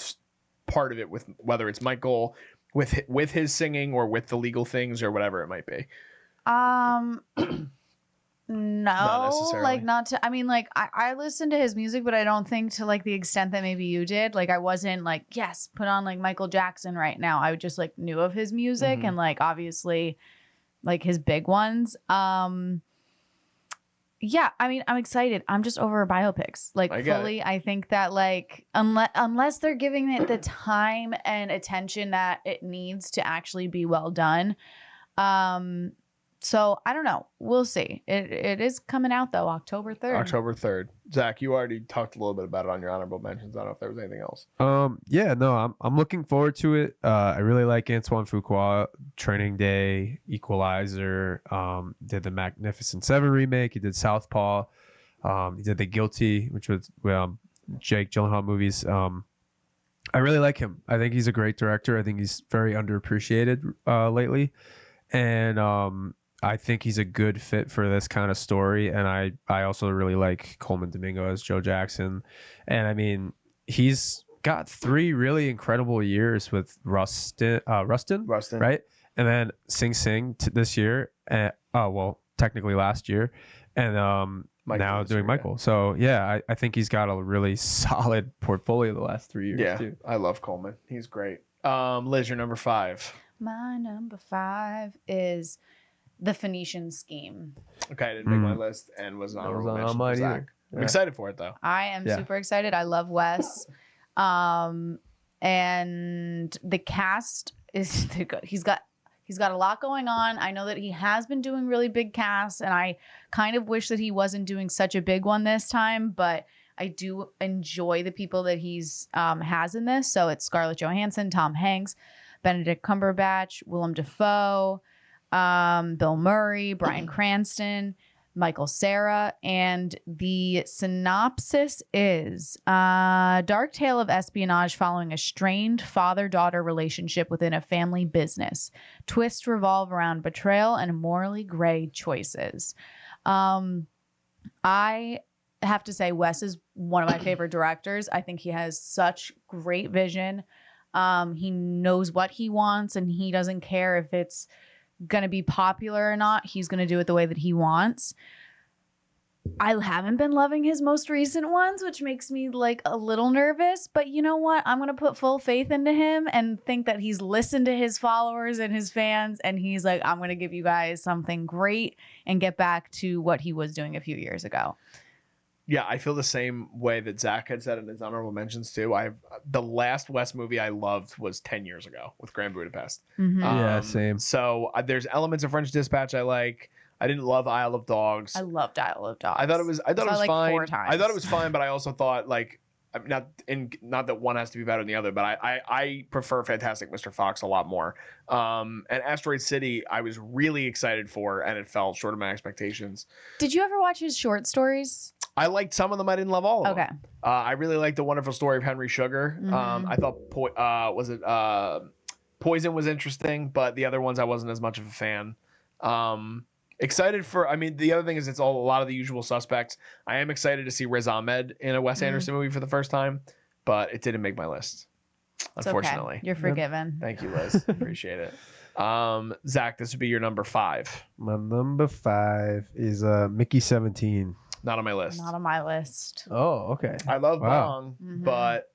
part of it, with whether it's Michael with his singing or with the legal things or whatever it might be? No, like not to, I mean, like I listened to his music, but I don't think to like the extent that maybe you did. Like I wasn't like, yes, put on like Michael Jackson right now. I just like knew of his music and like obviously like his big ones. Yeah, I mean, I'm excited. I'm just over biopics. Like fully, I think that like unless they're giving it the time and attention that it needs to actually be well done. So I don't know. We'll see. It is coming out though, October 3rd. October 3rd. Zach, you already talked a little bit about it on your honorable mentions. I don't know if there was anything else. Yeah, no, I'm looking forward to it. I really like Antoine Fuqua. Training Day, Equalizer. Did the Magnificent Seven remake. He did Southpaw. He did The Guilty, which was Jake Gyllenhaal movies. I really like him. I think he's a great director. I think he's very underappreciated lately, and I think he's a good fit for this kind of story. And I also really like Coleman Domingo as Joe Jackson. And I mean, he's got 3 really incredible years with Rustin, right? And then Sing Sing this year. Technically last year. And now doing Michael. Yeah. So yeah, I think he's got a really solid portfolio the last 3 years too. I love Coleman. He's great. Liz, your number 5. My number 5 is The Phoenician Scheme. Okay, I didn't make my list and was not on mine either. I'm excited for it though. I am super excited. I love Wes. And the cast is good. He's got a lot going on. I know that he has been doing really big casts, and I kind of wish that he wasn't doing such a big one this time, but I do enjoy the people that he's has in this. So it's Scarlett Johansson, Tom Hanks, Benedict Cumberbatch, Willem Dafoe, Bill Murray, Bryan Cranston, Michael Cera, and the synopsis is dark tale of espionage following a strained father-daughter relationship within a family business. Twists revolve around betrayal and morally gray choices. I have to say Wes is one of my favorite directors. I think he has such great vision. He knows what he wants, and he doesn't care if it's going to be popular or not. He's going to do it the way that he wants. I haven't been loving his most recent ones, which makes me like a little nervous, but you know what? I'm going to put full faith into him and think that he's listened to his followers and his fans, and he's like, I'm going to give you guys something great and get back to what he was doing a few years ago. Yeah, I feel the same way that Zach had said in his honorable mentions too. The last West movie I loved was 10 years ago with Grand Budapest. Mm-hmm. Yeah, same. So there's elements of French Dispatch I like. I didn't love Isle of Dogs. I loved Isle of Dogs. I thought it was like fine. 4 times. I thought it was fine, but I also thought like not that one has to be better than the other, but I prefer Fantastic Mr. Fox a lot more. And Asteroid City I was really excited for, and it fell short of my expectations. Did you ever watch his short stories? I liked some of them. I didn't love all of them. Okay. I really liked The Wonderful Story of Henry Sugar. Mm-hmm. I thought Poison was interesting, but the other ones I wasn't as much of a fan. Excited for, I mean, the other thing is a lot of the usual suspects. I am excited to see Riz Ahmed in a Wes Anderson movie for the first time, but it didn't make my list, unfortunately. Okay. You're forgiven. Thank you, Liz. Appreciate it. Zach, this would be your number 5. My number 5 is Mickey 17. Not on my list. Not on my list. Oh, okay. I love Wow. Bong, Mhm. but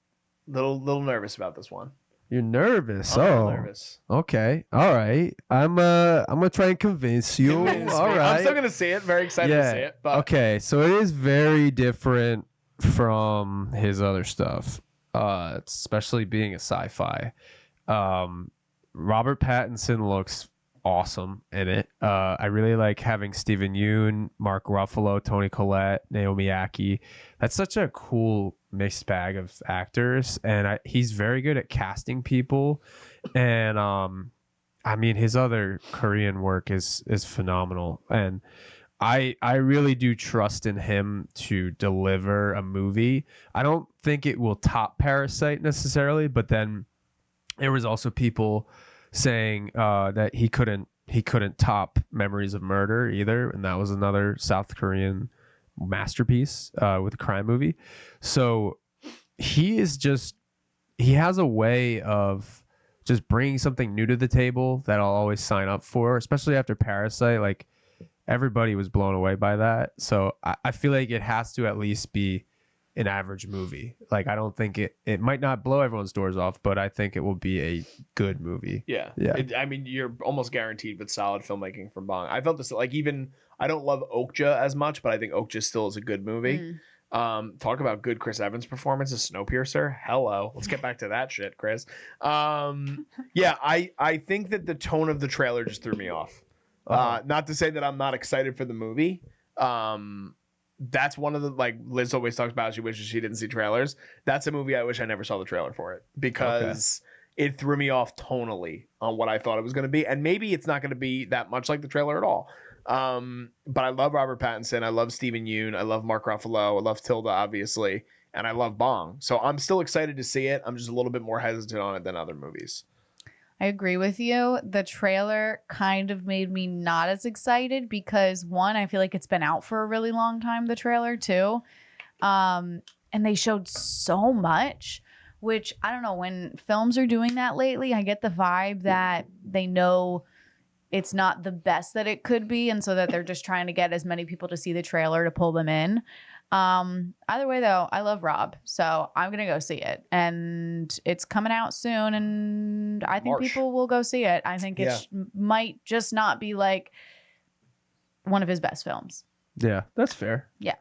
little nervous about this one. You're nervous. I'm a little Oh, nervous. okay. All right. I'm gonna try and convince you. Convince me. All right. I'm still gonna see it. Very excited to see it. But Okay, so it is very different from his other stuff, especially being a sci-fi. Robert Pattinson looks awesome in it. I really like having Stephen Yeun, Mark Ruffalo, Toni Collette, Naomi Ackie. That's such a cool mixed bag of actors, and he's very good at casting people. And I mean, his other Korean work is phenomenal, and I really do trust in him to deliver a movie. I don't think it will top Parasite necessarily, but then there was also people saying that he couldn't top Memories of Murder either, and that was another South Korean masterpiece with a crime movie. So he has a way of just bringing something new to the table that I'll always sign up for, especially after Parasite. Like, everybody was blown away by that, so I feel like it has to at least be an average movie. Like, I don't think it might not blow everyone's doors off, but I think it will be a good movie. yeah. I mean, you're almost guaranteed with solid filmmaking from Bong. I felt this, like, even I don't love Okja as much, but I think Okja still is a good movie. Talk about good Chris Evans performance as Snowpiercer. Hello. Let's get back to that shit, Chris. Yeah, I think that the tone of the trailer just threw me off. Not to say that I'm not excited for the movie. That's one of the, like Liz always talks about, she wishes she didn't see trailers. That's a movie I wish I never saw the trailer for it, because it threw me off tonally on what I thought it was going to be. And maybe it's not going to be that much like the trailer at all. But I love Robert Pattinson. I love Stephen Yeun. I love Mark Ruffalo. I love Tilda, obviously. And I love Bong. So I'm still excited to see it. I'm just a little bit more hesitant on it than other movies. I agree with you. The trailer kind of made me not as excited because, one, I feel like it's been out for a really long time, the trailer, too. And they showed so much, which, I don't know, when films are doing that lately, I get the vibe that they know it's not the best that it could be, and so that they're just trying to get as many people to see the trailer to pull them in. Either way, though, I love Rob, so I'm gonna go see it, and it's coming out soon, and I think people will go see it. I think it might just not be like one of his best films. Yeah, that's fair. Yeah,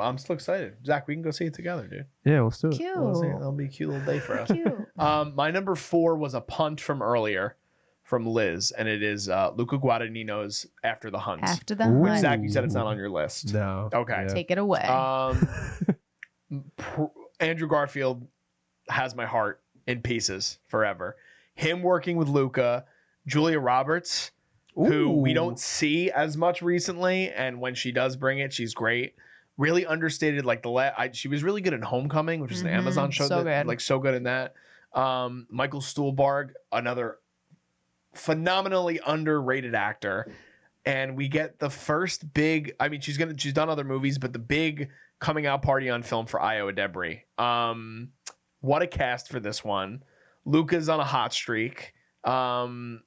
I'm still excited. Zach, we can go see it together, dude. Yeah, let's do it. cute. We'll see it. That'll be a cute little day for us. Cute. My number 4 was a punt from earlier from Liz, and it is Luca Guadagnino's After the Hunt. After the Which, Hunt. Zach, you said it's not on your list. No. Okay. Take it away. Andrew Garfield has my heart in pieces forever. Him working with Luca, Julia Roberts. who we Ooh. don't see as much recently, and when she does bring it, she's great. Really understated. Like she was really good in Homecoming, which is an Amazon show. So good. Like so good in that. Michael Stuhlbarg, another phenomenally underrated actor, and we get the first big. I mean, she's done other movies, but the big coming out party on film for Io Debris. What a cast for this one. Luca's on a hot streak. The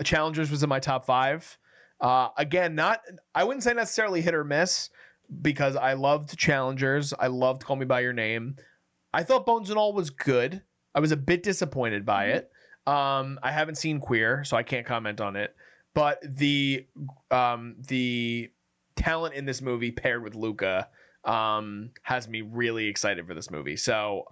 Challengers was in my top 5. Again, I wouldn't say necessarily hit or miss, because I loved Challengers. I loved Call Me by Your Name. I thought Bones and All was good. I was a bit disappointed by it. I haven't seen Queer, so I can't comment on it. But the talent in this movie paired with Luca has me really excited for this movie. So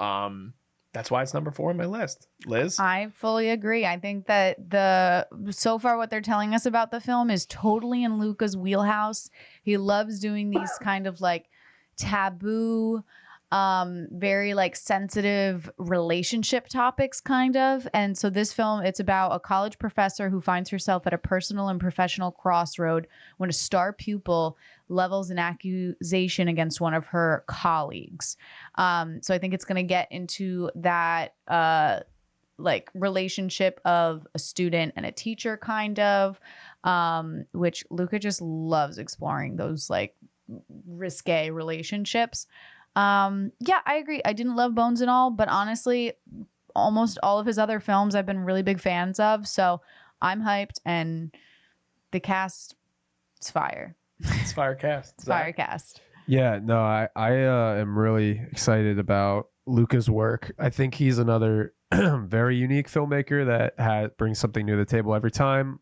that's why it's number 4 on my list. Liz? I fully agree. I think that so far what they're telling us about the film is totally in Luca's wheelhouse. He loves doing these kind of like taboo, very like sensitive relationship topics kind of. And so this film, it's about a college professor who finds herself at a personal and professional crossroad when a star pupil levels an accusation against one of her colleagues. So I think it's going to get into that like relationship of a student and a teacher kind of, which Luca just loves exploring, those like risque relationships. Yeah, I agree. I didn't love Bones and All, but honestly, almost all of his other films I've been really big fans of. So I'm hyped, and the cast, it's fire. It's fire cast. It's fire cast. Yeah, no, I am really excited about Luca's work. I think he's another very unique filmmaker that brings something new to the table every time.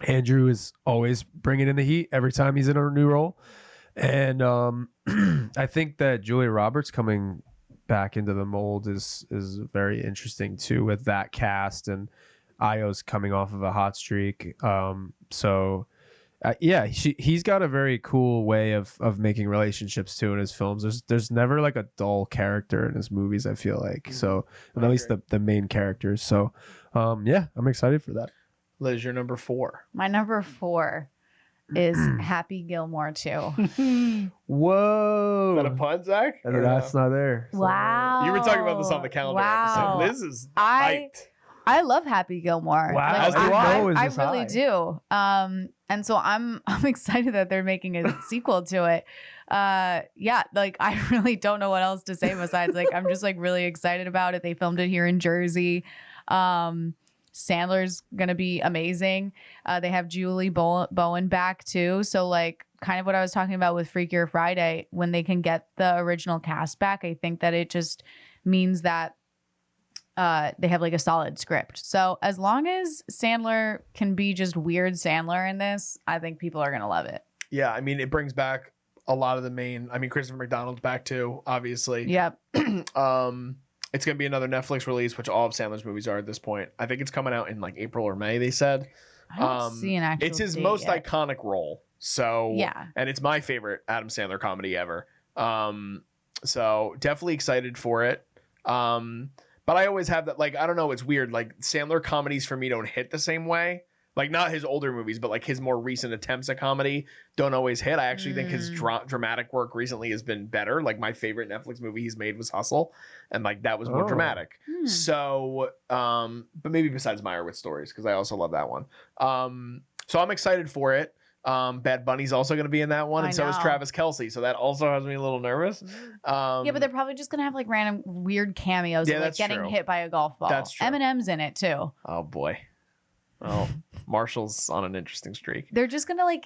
Andrew is always bringing in the heat every time he's in a new role. And I think that Julia Roberts coming back into the mold is very interesting too, with that cast, and Io's coming off of a hot streak. Yeah, he's got a very cool way of making relationships too in his films. There's never like a dull character in his movies, I feel like. So at least the main characters. So yeah, I'm excited for that. Liz, your number 4. My number 4 is Happy Gilmore 2. Whoa. Is that a pun, Zach? That's not there. Wow. You were talking about this on the calendar Wow. episode. Liz is hyped. I love Happy Gilmore. Wow. Like, I really do. And so I'm excited that they're making a sequel to it. Yeah, like I really don't know what else to say besides like I'm just like really excited about it. They filmed it here in Jersey. Sandler's gonna be amazing. They have Julie Bowen back too. So like kind of what I was talking about with Freakier Friday, when they can get the original cast back, I think that it just means that they have like a solid script. So as long as Sandler can be just weird Sandler in this, I think people are gonna love it. Yeah, I mean, it brings back a lot of the main. I mean, Christopher McDonald's back too, obviously. Yep. It's gonna be another Netflix release, which all of Sandler's movies are at this point. I think it's coming out in like April or May. They said. I don't see an actual. It's his date most yet. iconic role. So yeah, and it's my favorite Adam Sandler comedy ever. So definitely excited for it. But I always have that, like, I don't know, it's weird. Like Sandler comedies for me don't hit the same way. Like not his older movies, but like his more recent attempts at comedy don't always hit. I actually think his dramatic work recently has been better. Like my favorite Netflix movie he's made was Hustle, and like that was more dramatic. So, but maybe besides Meyerowitz Stories, because I also love that one. So I'm excited for it. Bad Bunny's also going to be in that one, and so is Travis Kelce. So that also has me a little nervous. Yeah, but they're probably just going to have like random weird cameos, Yeah, of, like that's getting true. hit by a golf ball. That's true. Eminem's in it too. Oh boy. Well, Marshall's on an interesting streak. They're just gonna like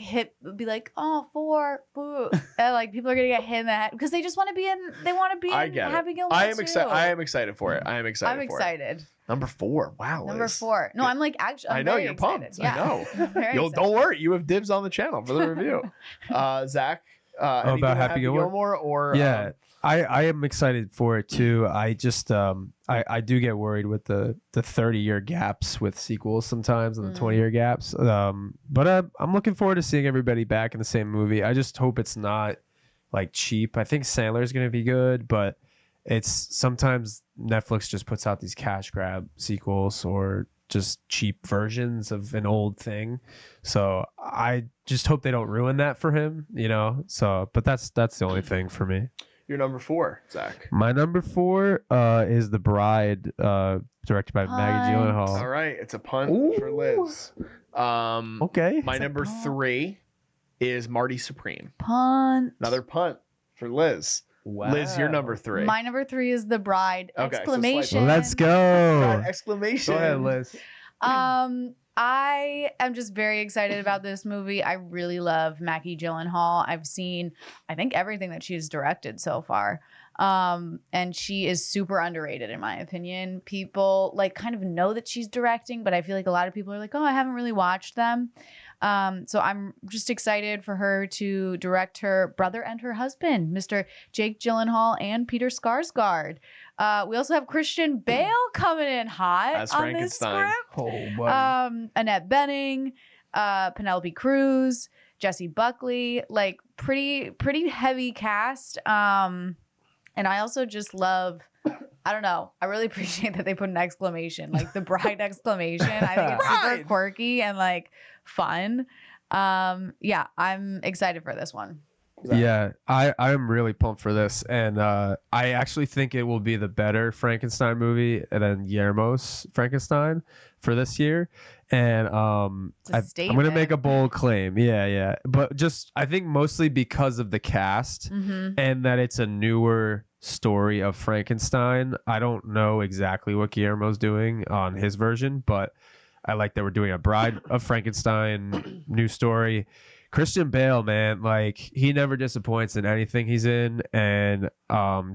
be like, oh, 4, boo. And like people are gonna get hit in the head because they just want to be in. They want to be I in get Happy it. Gilmore I am too. excited. I am excited for it. I'm excited. Number 4. Wow. Number Liz. 4. No, I'm like actually. I know you're pumped. I know. Don't worry. You have dibs on the channel for the review. Zach, anything about Happy Gilmore or yeah. I am excited for it too. I just I do get worried with the 30-year gaps with sequels sometimes, and the 20-year gaps. But I'm looking forward to seeing everybody back in the same movie. I just hope it's not like cheap. I think Sandler's gonna be good, but it's sometimes Netflix just puts out these cash grab sequels or just cheap versions of an old thing. So I just hope they don't ruin that for him, you know. So, but that's the only thing for me. Your number 4, Zach. My number 4 is The Bride, directed by Maggie Gyllenhaal. All right, it's a punt for Liz. Okay. My number 3 is Marty Supreme. Punt. Another punt for Liz. Wow. Liz, your number 3. My number 3 is The Bride. Okay, Exclamation. Let's go. Exclamation. Go ahead, Liz. I am just very excited about this movie. I really love Maggie Gyllenhaal. I've seen, I think, everything that she's directed so far. And she is super underrated in my opinion. People like kind of know that she's directing, but I feel like a lot of people are like, oh, I haven't really watched them. So I'm just excited for her to direct her brother and her husband, Mr. Jake Gyllenhaal and Peter Skarsgård. We also have Christian Bale coming in hot as on this Frankenstein. script. Oh, buddy. Annette Bening, Penelope Cruz, Jesse Buckley, like pretty heavy cast. And I also just love, I don't know, I really appreciate that they put an exclamation, like The Bride exclamation. I think it's super quirky and like fun. Yeah, I'm excited for this one. Yeah, I'm really pumped for this, and I actually think it will be the better Frankenstein movie than Guillermo's Frankenstein for this year. And I'm gonna make a bold claim, yeah, but just I think mostly because of the cast and that it's a newer story of Frankenstein. I don't know exactly what Guillermo's doing on his version, but I like that we're doing a Bride of Frankenstein new story. Christian Bale, man, like he never disappoints in anything he's in, and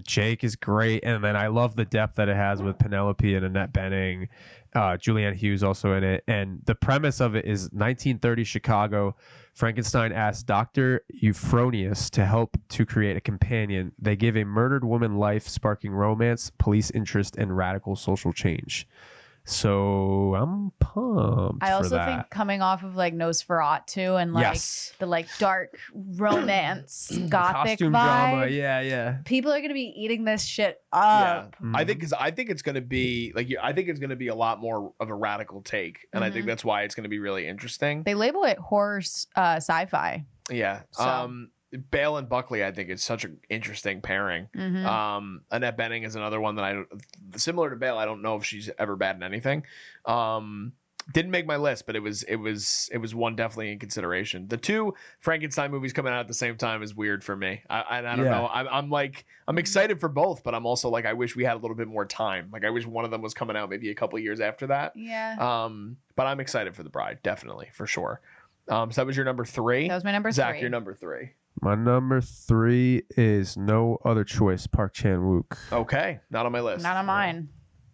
Jake is great, and then I love the depth that it has with Penelope and Annette Bening, Julianne Hughes also in it, and the premise of it is 1930 Chicago. Frankenstein asks Dr. Euphronius to help to create a companion. They give a murdered woman life, sparking romance, police interest, and radical social change. So I'm pumped. I also for that. think coming off of like Nosferatu and like the like dark romance gothic costume vibe, drama, yeah. people are gonna be eating this shit up. Yeah, I think it's gonna be like I think it's gonna be a lot more of a radical take, and I think that's why it's gonna be really interesting. They label it horror sci-fi. Yeah. So. Bale and Buckley, I think, is such an interesting pairing. Annette Bening is another one that similar to Bale. I don't know if she's ever bad in anything. Didn't make my list, but it was one definitely in consideration. The 2 Frankenstein movies coming out at the same time is weird for me. I don't know. I'm excited for both, but I'm also like I wish we had a little bit more time. Like I wish one of them was coming out maybe a couple years after that. Yeah. But I'm excited for The Bride, definitely for sure. So that was your number 3. That was my number 3. Zach, your number 3. My number 3 is No Other Choice, Park Chan-wook. Okay, not on my list. Not on mine.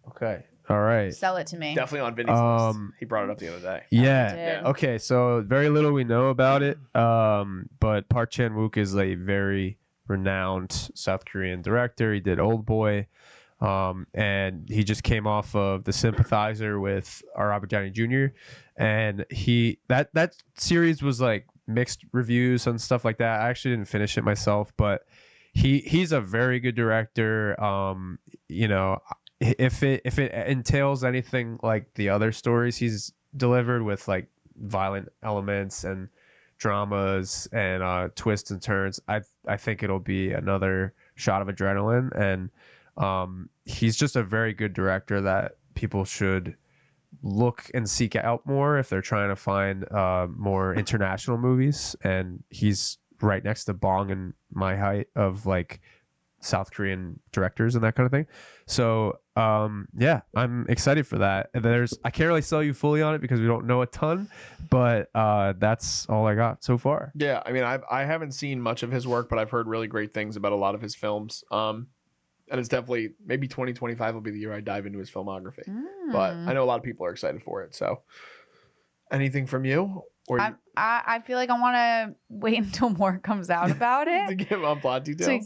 Okay, all right. Sell it to me. Definitely on Vinny's list. He brought it up the other day. Yeah. Okay, so very little we know about it, but Park Chan-wook is a very renowned South Korean director. He did Old Boy, and he just came off of The Sympathizer with R. Robert Downey Jr. And that series was like mixed reviews and stuff like that. I actually didn't finish it myself, but he's a very good director. You know, if it entails anything like the other stories he's delivered with like violent elements and dramas and twists and turns, I think it'll be another shot of adrenaline. And he's just a very good director that people should look and seek out more if they're trying to find more international movies. And he's right next to Bong and My Height of like South Korean directors and that kind of thing. So yeah, I'm excited for that. And I can't really sell you fully on it because we don't know a ton, but that's all I got so far. Yeah, I mean, I haven't seen much of his work, but I've heard really great things about a lot of his films. And it's definitely, maybe 2025 will be the year I dive into his filmography. But I know a lot of people are excited for it. So anything from you? Or I feel like I want to wait until more comes out about it. to give on plot details?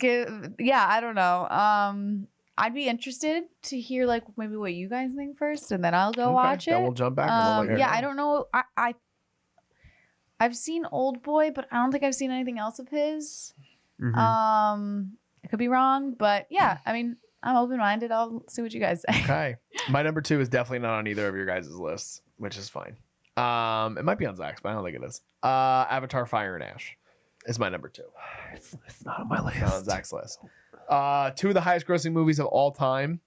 Yeah, I don't know. I'd be interested to hear like maybe what you guys think first, and then I'll go watch it. Then we'll jump back. And we'll I don't know. I've seen Old Boy, but I don't think I've seen anything else of his. I could be wrong, but yeah, I mean, I'm open-minded. I'll see what you guys say. Okay. My number 2 is definitely not on either of your guys' lists, which is fine. It might be on Zach's, but I don't think it is. Avatar Fire and Ash is my number 2. It's not on my list. Not on Zach's list. 2 of the highest grossing movies of all time,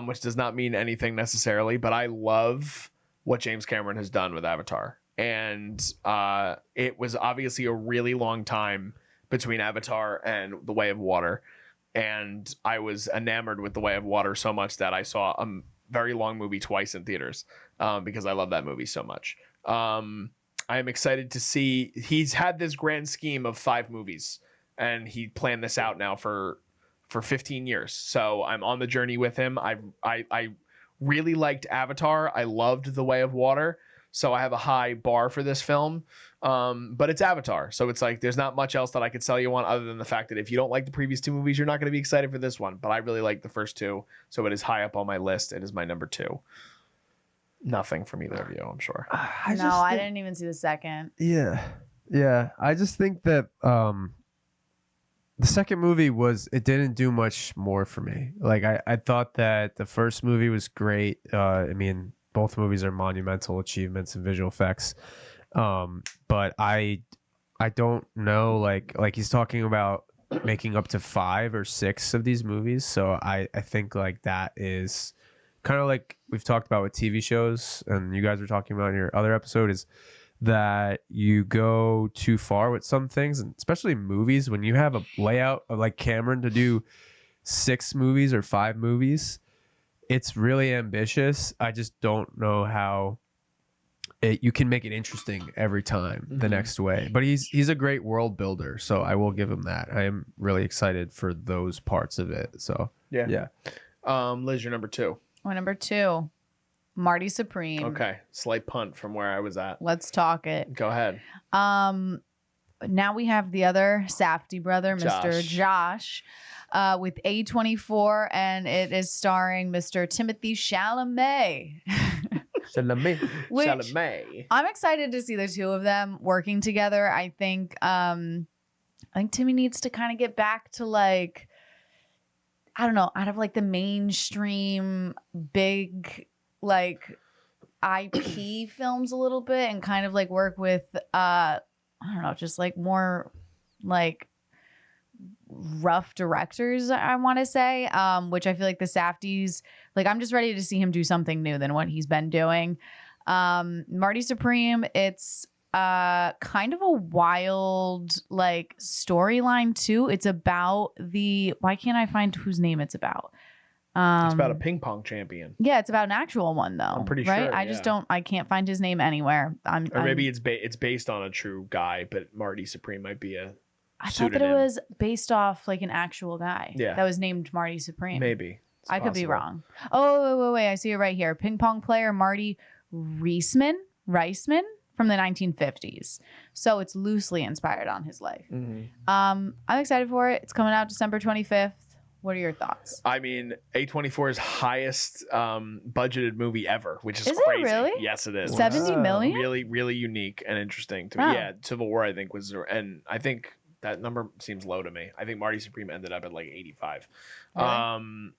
which does not mean anything necessarily, but I love what James Cameron has done with Avatar. And it was obviously a really long time between Avatar and The Way of Water. And I was enamored with The Way of Water so much that I saw a very long movie twice in theaters because I love that movie so much. I am excited to see he's had this grand scheme of 5 movies, and he planned this out now for 15 years. So I'm on the journey with him. I really liked Avatar. I loved The Way of Water. So I have a high bar for this film. But it's Avatar. So it's like there's not much else that I could sell you on other than the fact that if you don't like the previous 2 movies, you're not going to be excited for this one. But I really like the first 2. So it is high up on my list. It is my number 2. Nothing from either of you, I'm sure. I didn't even see the second. Yeah. I just think that the second movie it didn't do much more for me. Like I thought that the first movie was great. I mean, both movies are monumental achievements in visual effects. But I don't know, like he's talking about making up to 5 or 6 of these movies. So I think like that is kind of like we've talked about with TV shows, and you guys were talking about in your other episode, is that you go too far with some things, and especially movies, when you have a layout of like Cameron to do 6 movies or 5 movies, it's really ambitious. I just don't know how you can make it interesting every time the next way. But he's a great world builder, so I will give him that. I am really excited for those parts of it. So yeah. Liz, your number 2. My number 2, Marty Supreme. Okay, slight punt from where I was at. Let's talk it. Go ahead. Now we have the other Safdie brother, Mr. Josh, with A24, and it is starring Mr. Timothy Chalamet. Chalamet. I'm excited to see the 2 of them working together. I think Timmy needs to kind of get back to like, I don't know, out of like the mainstream big like IP films a little bit, and kind of like work with I don't know, just like more like rough directors, I want to say, which I feel like the Safdies, like I'm just ready to see him do something new than what he's been doing. Marty Supreme, it's kind of a wild like storyline too. It's about why can't I find whose name it's about? It's about a ping pong champion. Yeah, it's about an actual one though. I'm pretty right? sure. I just I can't find his name anywhere. Maybe it's based on a true guy, but Marty Supreme might be a I pseudonym. thought that it was based off like an actual guy. Yeah. That was named Marty Supreme. Maybe. I could be wrong. Oh, wait. I see it right here. Ping pong player Marty Reisman from the 1950s. So it's loosely inspired on his life. Mm-hmm. I'm excited for it. It's coming out December 25th. What are your thoughts? I mean, A24's highest budgeted movie ever, which is Is crazy. it really? Yes, it is. 70 million? Really, really unique and interesting to me. Wow. Yeah, Civil War, I think, was, and I think that number seems low to me. I think Marty Supreme ended up at like 85. Really?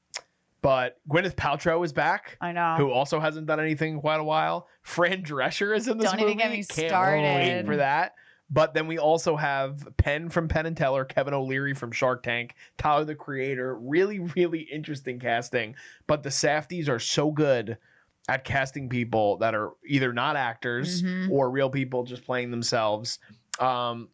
But Gwyneth Paltrow is back. I know. Who also hasn't done anything in quite a while. Fran Drescher is in this movie. Don't even get me Can't started. wait for that. But then we also have Penn from Penn and Teller, Kevin O'Leary from Shark Tank, Tyler the Creator. Really, really interesting casting. But the Safdies are so good at casting people that are either not actors or real people just playing themselves. And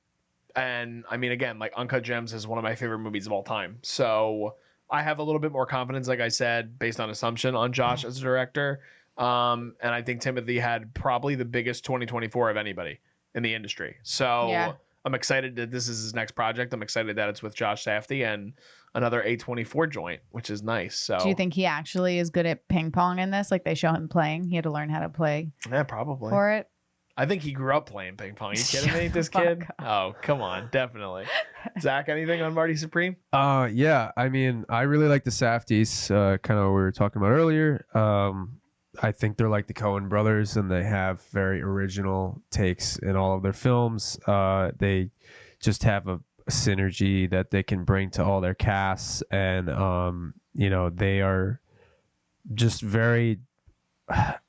I mean, again, like Uncut Gems is one of my favorite movies of all time. So I have a little bit more confidence, like I said, based on assumption on Josh as a director. And I think Timothy had probably the biggest 2024 of anybody in the industry. So Yeah. I'm excited that this is his next project. I'm excited that it's with Josh Safdie and another A24 joint, which is nice. So Do you think he actually is good at ping pong in this? Like they show him playing. He had to learn how to play yeah, probably. for it. I think he grew up playing ping pong. Are you kidding me, this Shut the kid? fuck Oh, come on. Definitely. Zach, anything on Marty Supreme? Yeah, I mean, I really like the Safdies, kind of what we were talking about earlier. I think they're like the Coen brothers, and they have very original takes in all of their films. They just have a synergy that they can bring to all their casts, and they are just very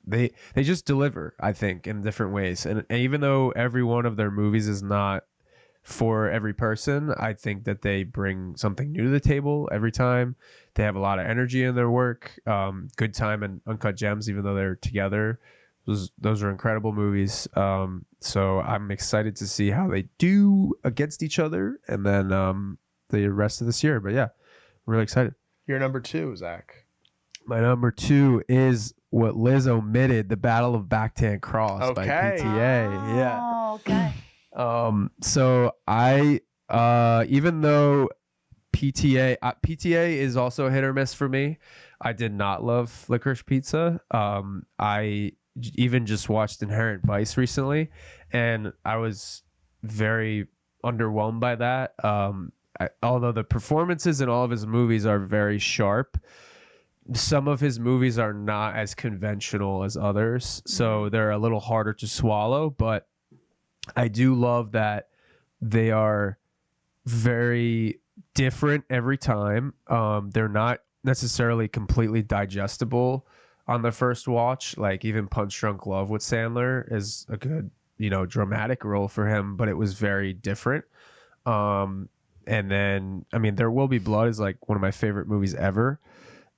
they just deliver, I think, in different ways. And even though every one of their movies is not for every person, I think that they bring something new to the table every time. They have a lot of energy in their work. Good Time and Uncut Gems, even though they're together, those are incredible movies. So I'm excited to see how they do against each other, and then the rest of this year. But yeah, I'm really excited. Your number 2, Zach. My number 2 is what Liz omitted: The Battle of Baktan Cross by PTA. Yeah. Okay. So I even though PTA is also hit or miss for me, I did not love Licorice Pizza. I even just watched Inherent Vice recently, and I was very underwhelmed by that. Although the performances in all of his movies are very sharp, some of his movies are not as conventional as others, so they're a little harder to swallow. But I do love that they are very different every time. They're not necessarily completely digestible on the first watch. Like even Punch Drunk Love with Sandler is a good, dramatic role for him, but it was very different. And then, There Will Be Blood is like one of my favorite movies ever.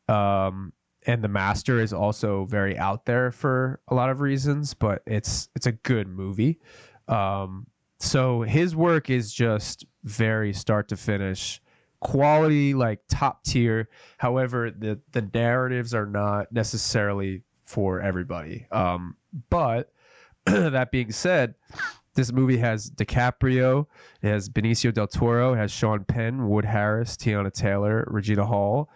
And The Master is also very out there for a lot of reasons, but it's a good movie. So his work is just very start to finish quality, like top tier. However, the narratives are not necessarily for everybody. But that being said, this movie has DiCaprio, it has Benicio del Toro, it has Sean Penn, Wood Harris, Tiana Taylor, Regina Hall,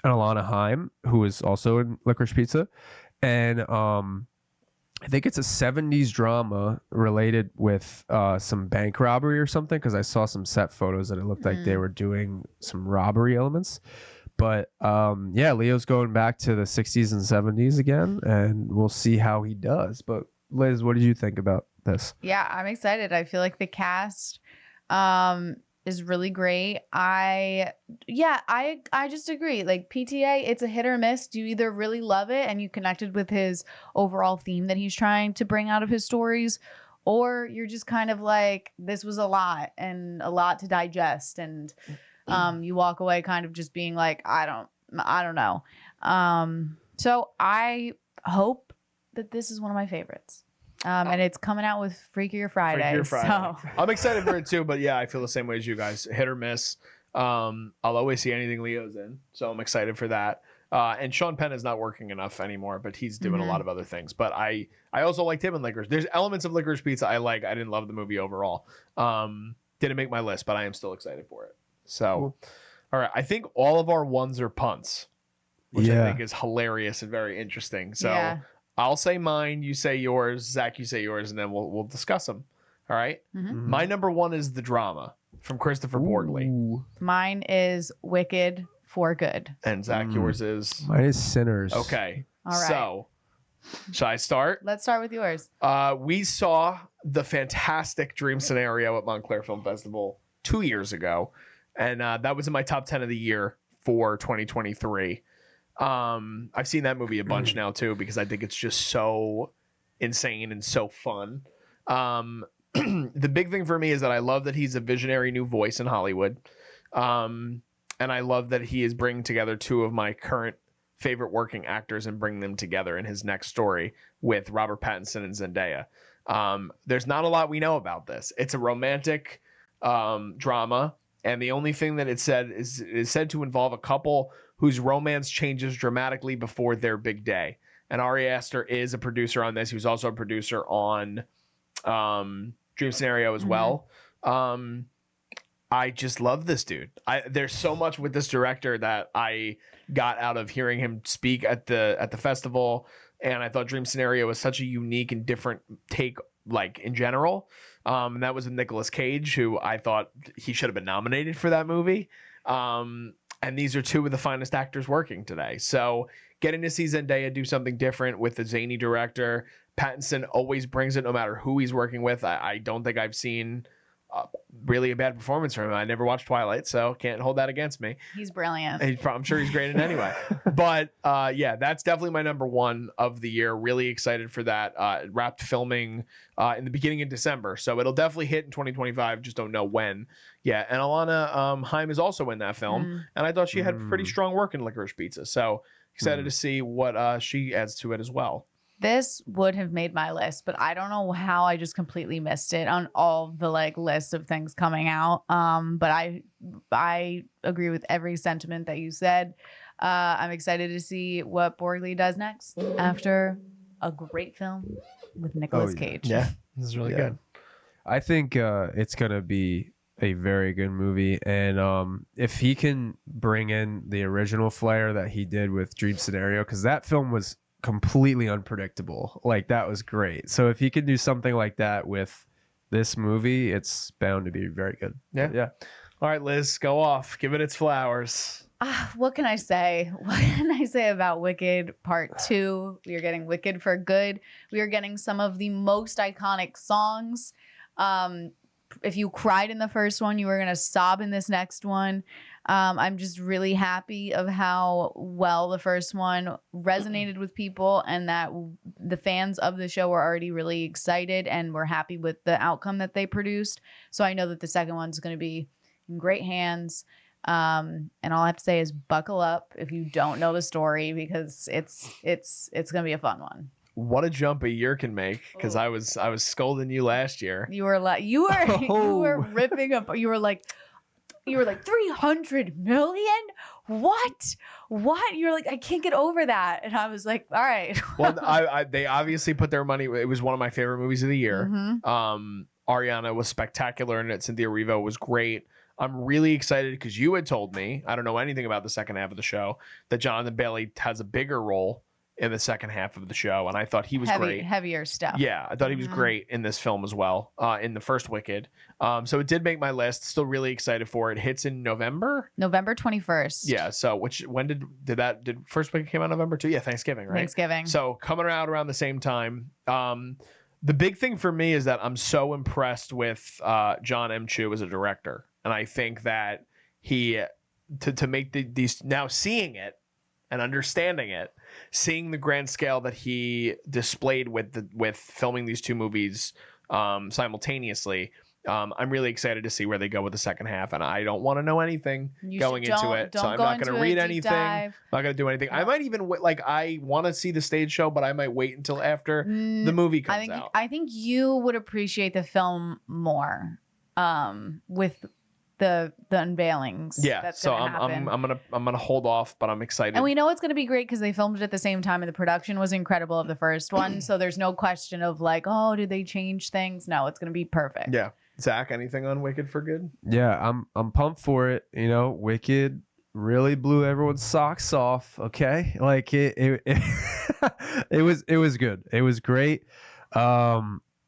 and Alana Haim, who is also in Licorice Pizza. And I think it's a 70s drama related with some bank robbery or something, because I saw some set photos that it looked like they were doing some robbery elements. But Leo's going back to the 60s and 70s again, and we'll see how he does. But Liz, what did you think about this? Yeah, I'm excited. I feel like the cast is really great. I just agree. Like PTA, it's a hit or miss. You either really love it and you connected with his overall theme that he's trying to bring out of his stories, or you're just kind of like, this was a lot and a lot to digest, and you walk away kind of just being like, I don't know. So I hope that this is one of my favorites. And it's coming out with Freakier Friday. So I'm excited for it too, but yeah, I feel the same way as you guys. Hit or miss. I'll always see anything Leo's in, so I'm excited for that. And Sean Penn is not working enough anymore, but he's doing a lot of other things. But I also liked him in Licorice. There's elements of Licorice Pizza I like. I didn't love the movie overall. Didn't make my list, but I am still excited for it. So, cool. All right. I think all of our ones are punts, which I think is hilarious and very interesting. So I'll say mine, you say yours, Zach, you say yours, and then we'll discuss them. All right. My number 1 is The Drama from Christopher Borgley. Mine is Wicked for Good. And Zach, yours is? Mine is Sinners. Okay. All right. So, shall I start? Let's start with yours. We saw the fantastic Dream Scenario at Montclair Film Festival 2 years ago, and that was in my top 10 of the year for 2023. I've seen that movie a bunch now too, because I think it's just so insane and so fun. The big thing for me is that I love that he's a visionary new voice in Hollywood. And I love that he is bringing together 2 of my current favorite working actors and bringing them together in his next story with Robert Pattinson and Zendaya. There's not a lot we know about this. It's a romantic drama, and the only thing that it said is said to involve a couple whose romance changes dramatically before their big day. And Ari Aster is a producer on this. He was also a producer on Dream Scenario as well. I just love this dude. There's so much with this director that I got out of hearing him speak at the festival, and I thought Dream Scenario was such a unique and different take, like in general. And that was with Nicolas Cage, who I thought he should have been nominated for that movie. And these are 2 of the finest actors working today. So getting to see Zendaya do something different with the zany director, Pattinson always brings it no matter who he's working with. I don't think I've seen really a bad performance from him. I never watched Twilight, so can't hold that against me. He's brilliant. I'm sure he's great in it anyway. But yeah, that's definitely my number one of the year. Really excited for that. Wrapped filming in the beginning of December, so it'll definitely hit in 2025. Just don't know when. Yeah, and Alana Haim is also in that film, and I thought she had pretty strong work in Licorice Pizza. So excited to see what she adds to it as well. This would have made my list, but I don't know how I just completely missed it on all the like list of things coming out. But I agree with every sentiment that you said. I'm excited to see what Borgley does next after a great film with Nicolas Cage. Yeah, this is really good. I think it's gonna be a very good movie, and if he can bring in the original flair that he did with Dream Scenario, because that film was completely unpredictable, like that was great. So if he can do something like that with this movie, it's bound to be very good. Yeah. All right, Liz, go off, give it its flowers. What can I say? What can I say about Wicked Part 2? We are getting Wicked for good. We are getting some of the most iconic songs. If you cried in the first one, you were gonna sob in this next one. I'm just really happy of how well the first one resonated with people, and that the fans of the show were already really excited and were happy with the outcome that they produced. So I know that the second one's going to be in great hands. And all I have to say is buckle up if you don't know the story, because it's going to be a fun one. What a jump a year can make, because I was scolding you last year. You were like you were ripping up. You were like 300 million? What? You're like, I can't get over that. And I was like, all right. Well, they obviously put their money. It was one of my favorite movies of the year. Ariana was spectacular in it. Cynthia Erivo was great. I'm really excited because you had told me, I don't know anything about the second half of the show, that Jonathan Bailey has a bigger role in the second half of the show, and I thought he was great. Heavier stuff. Yeah, I thought he was great in this film as well, in the first Wicked. So it did make my list. Still really excited for it. It hits in November 21st. Yeah. So when did first Wicked came out November 2? Yeah, Thanksgiving, right? Thanksgiving. So coming out around the same time. The big thing for me is that I'm so impressed with John M. Chu as a director, and I think that he to make these now, seeing it and understanding it, seeing the grand scale that he displayed with filming these two movies simultaneously, I'm really excited to see where they go with the second half, and I don't want to know anything going into it, so I'm not going to read anything. I'm not going to do anything. No. I might even I want to see the stage show, but I might wait until after the movie comes out. I think you would appreciate the film more with the unveilings. Yeah, so I'm gonna hold off, but I'm excited. And we know it's gonna be great because they filmed it at the same time, and the production was incredible of the first one. So there's no question of like, oh, did they change things? No, it's gonna be perfect. Yeah. Zach, anything on Wicked for good? Yeah, I'm pumped for it. You know, Wicked really blew everyone's socks off. Okay, like it was good. It was great.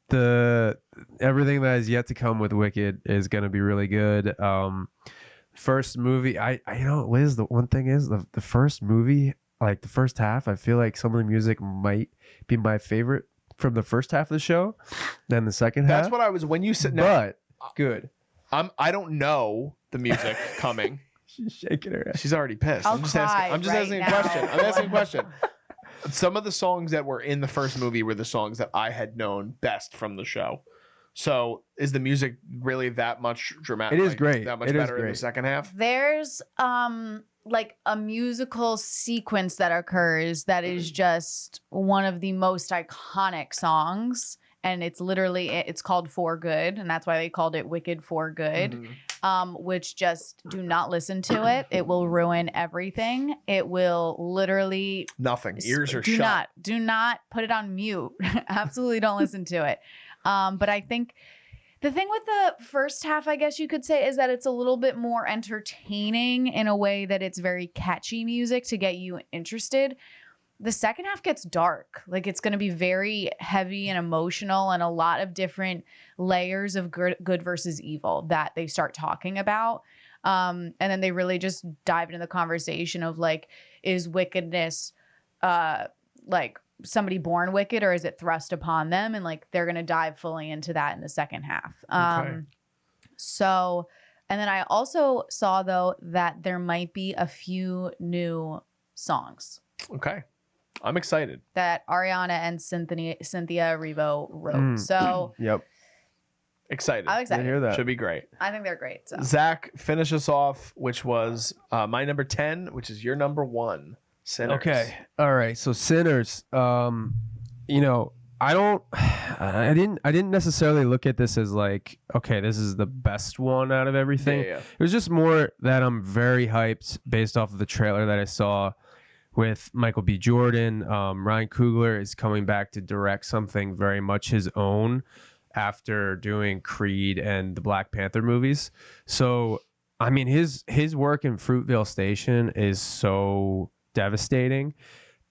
The everything that is yet to come with Wicked is going to be really good. First movie, I Liz, the one thing is the first movie, like the first half, I feel like some of the music might be my favorite from the first half of the show than the second half. That's what I was when you said. But good. I don't know the music coming. She's shaking her head. She's already pissed. I'm just asking a question. I'm asking a question. Some of the songs that were in the first movie were the songs that I had known best from the show. So is the music really that much dramatic? It is great. That much better in the second half? There's like a musical sequence that occurs that is just one of the most iconic songs. And it's called For Good. And that's why they called it Wicked For Good. Which just do not listen to it. It will ruin everything. It will literally nothing. Ears are shut. Do not put it on mute. Absolutely don't listen to it. But I think the thing with the first half, I guess you could say, is that it's a little bit more entertaining in a way that it's very catchy music to get you interested. The second half gets dark. Like it's going to be very heavy and emotional, and a lot of different layers of good versus evil that they start talking about. And then they really just dive into the conversation of like, is wickedness like somebody born wicked, or is it thrust upon them? And like they're going to dive fully into that in the second half. Okay. So, and then I also saw though that there might be a few new songs. Okay. I'm excited. That Ariana and Cynthia Erivo wrote. So, yep. Excited. I'm excited. I hear that. Should be great. I think they're great. So. Zach, finish us off, which was my number 10, which is your number 1. Sinners. Okay. All right. So Sinners. You know, I didn't necessarily look at this as like, okay, this is the best one out of everything. Yeah. It was just more that I'm very hyped based off of the trailer that I saw with Michael B. Jordan. Ryan Coogler is coming back to direct something very much his own after doing Creed and the Black Panther movies. So, I mean, his work in Fruitvale Station is so devastating,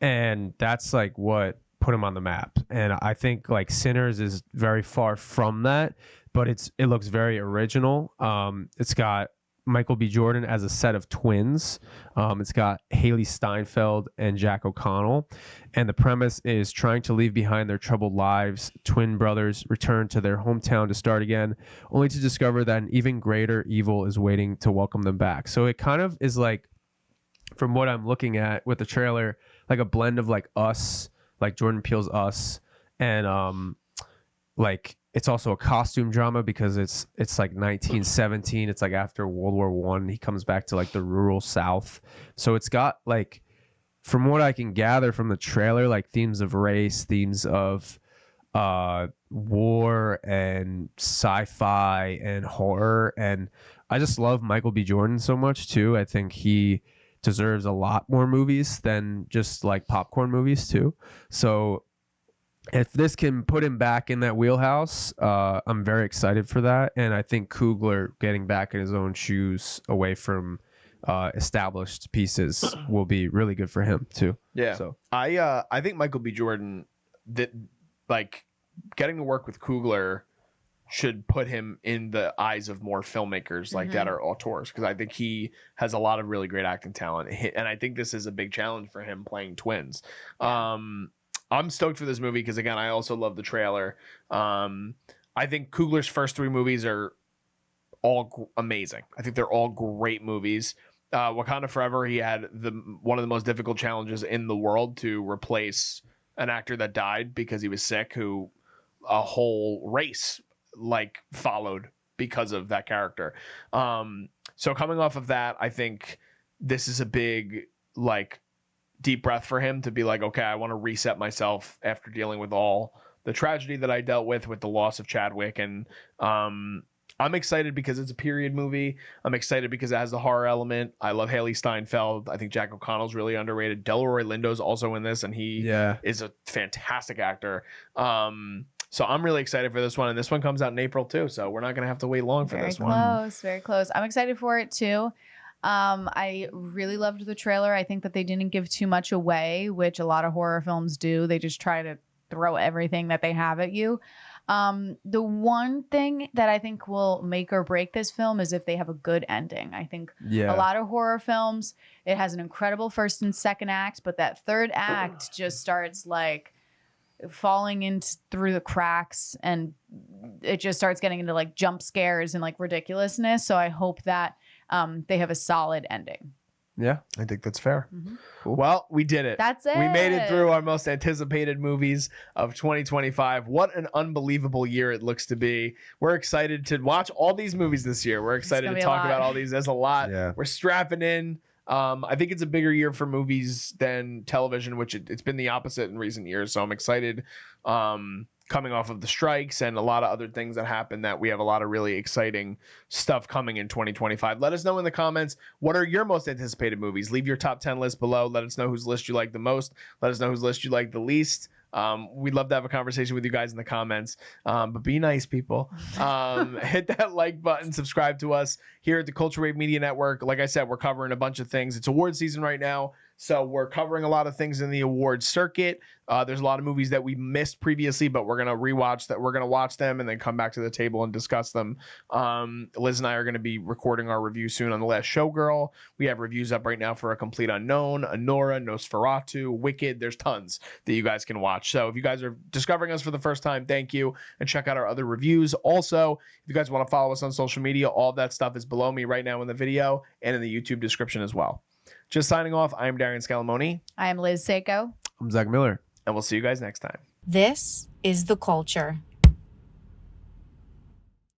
and that's like what put him on the map. And I think like Sinners is very far from that, but it looks very original. It's got Michael B. Jordan as a set of twins. It's got Haley Steinfeld and Jack O'Connell, and the premise is trying to leave behind their troubled lives. Twin brothers return to their hometown to start again, only to discover that an even greater evil is waiting to welcome them back. So it kind of is like, from what I'm looking at with the trailer, like a blend of like Us, like Jordan Peele's Us, and like it's also a costume drama because it's like 1917. It's like after World War One. He comes back to like the rural South. So it's got like, from what I can gather from the trailer, like themes of race, themes of war and sci-fi and horror. And I just love Michael B. Jordan so much too. I think he deserves a lot more movies than just like popcorn movies too. So if this can put him back in that wheelhouse, I'm very excited for that. And I think Coogler getting back in his own shoes away from established pieces will be really good for him too. Yeah. So I think Michael B. Jordan, that like getting to work with Coogler should put him in the eyes of more filmmakers like that are auteurs, because I think he has a lot of really great acting talent, and I think this is a big challenge for him playing twins. I'm stoked for this movie because, again, I also love the trailer. I think Coogler's first 3 movies are all amazing. I think they're all great movies. Wakanda Forever, he had one of the most difficult challenges in the world to replace an actor that died because he was sick, who a whole race like followed because of that character. So coming off of that, I think this is a big like deep breath for him to be like, okay, I want to reset myself after dealing with all the tragedy that I dealt with the loss of Chadwick. And I'm excited because it's a period movie. I'm excited because it has the horror element. I love Haley Steinfeld. I think Jack O'Connell's really underrated. Delroy Lindo's also in this, and he is a fantastic actor. So I'm really excited for this one, and this one comes out in April too, so we're not going to have to wait long for this one. Very close. I'm excited for it too. I really loved the trailer. I think that they didn't give too much away, which a lot of horror films do. They just try to throw everything that they have at you. The one thing that I think will make or break this film is if they have a good ending. I think a lot of horror films, it has an incredible first and second act, but that third act just starts like falling into through the cracks, and it just starts getting into like jump scares and like ridiculousness. So I hope that they have a solid ending. Yeah, I think that's fair. Cool. Well, we did it. That's it. We made it through our most anticipated movies of 2025. What an unbelievable year it looks to be. We're excited to watch all these movies this year. We're excited to talk about all these. There's a lot. Yeah. We're strapping in. I think it's a bigger year for movies than television, which it's been the opposite in recent years. So I'm excited coming off of the strikes and a lot of other things that happened, that we have a lot of really exciting stuff coming in 2025. Let us know in the comments, what are your most anticipated movies? Leave your top 10 list below. Let us know whose list you like the most. Let us know whose list you like the least. We'd love to have a conversation with you guys in the comments, but be nice, people. Hit that like button, subscribe to us here at the Culture Wave Media Network. Like I said, we're covering a bunch of things. It's award season right now, So we're covering a lot of things in the awards circuit. There's a lot of movies that we missed previously, but we're going to rewatch that. We're going to watch them and then come back to the table and discuss them. Liz and I are going to be recording our review soon on The Last Showgirl. We have reviews up right now for A Complete Unknown, Anora, Nosferatu, Wicked. There's tons that you guys can watch. So if you guys are discovering us for the first time, thank you. And check out our other reviews. Also, if you guys want to follow us on social media, all that stuff is below me right now in the video and in the YouTube description as well. Just signing off, I'm Darian Scalamoni. I am Liz Seiko. I'm Zach Miller. And we'll see you guys next time. This is The Culture.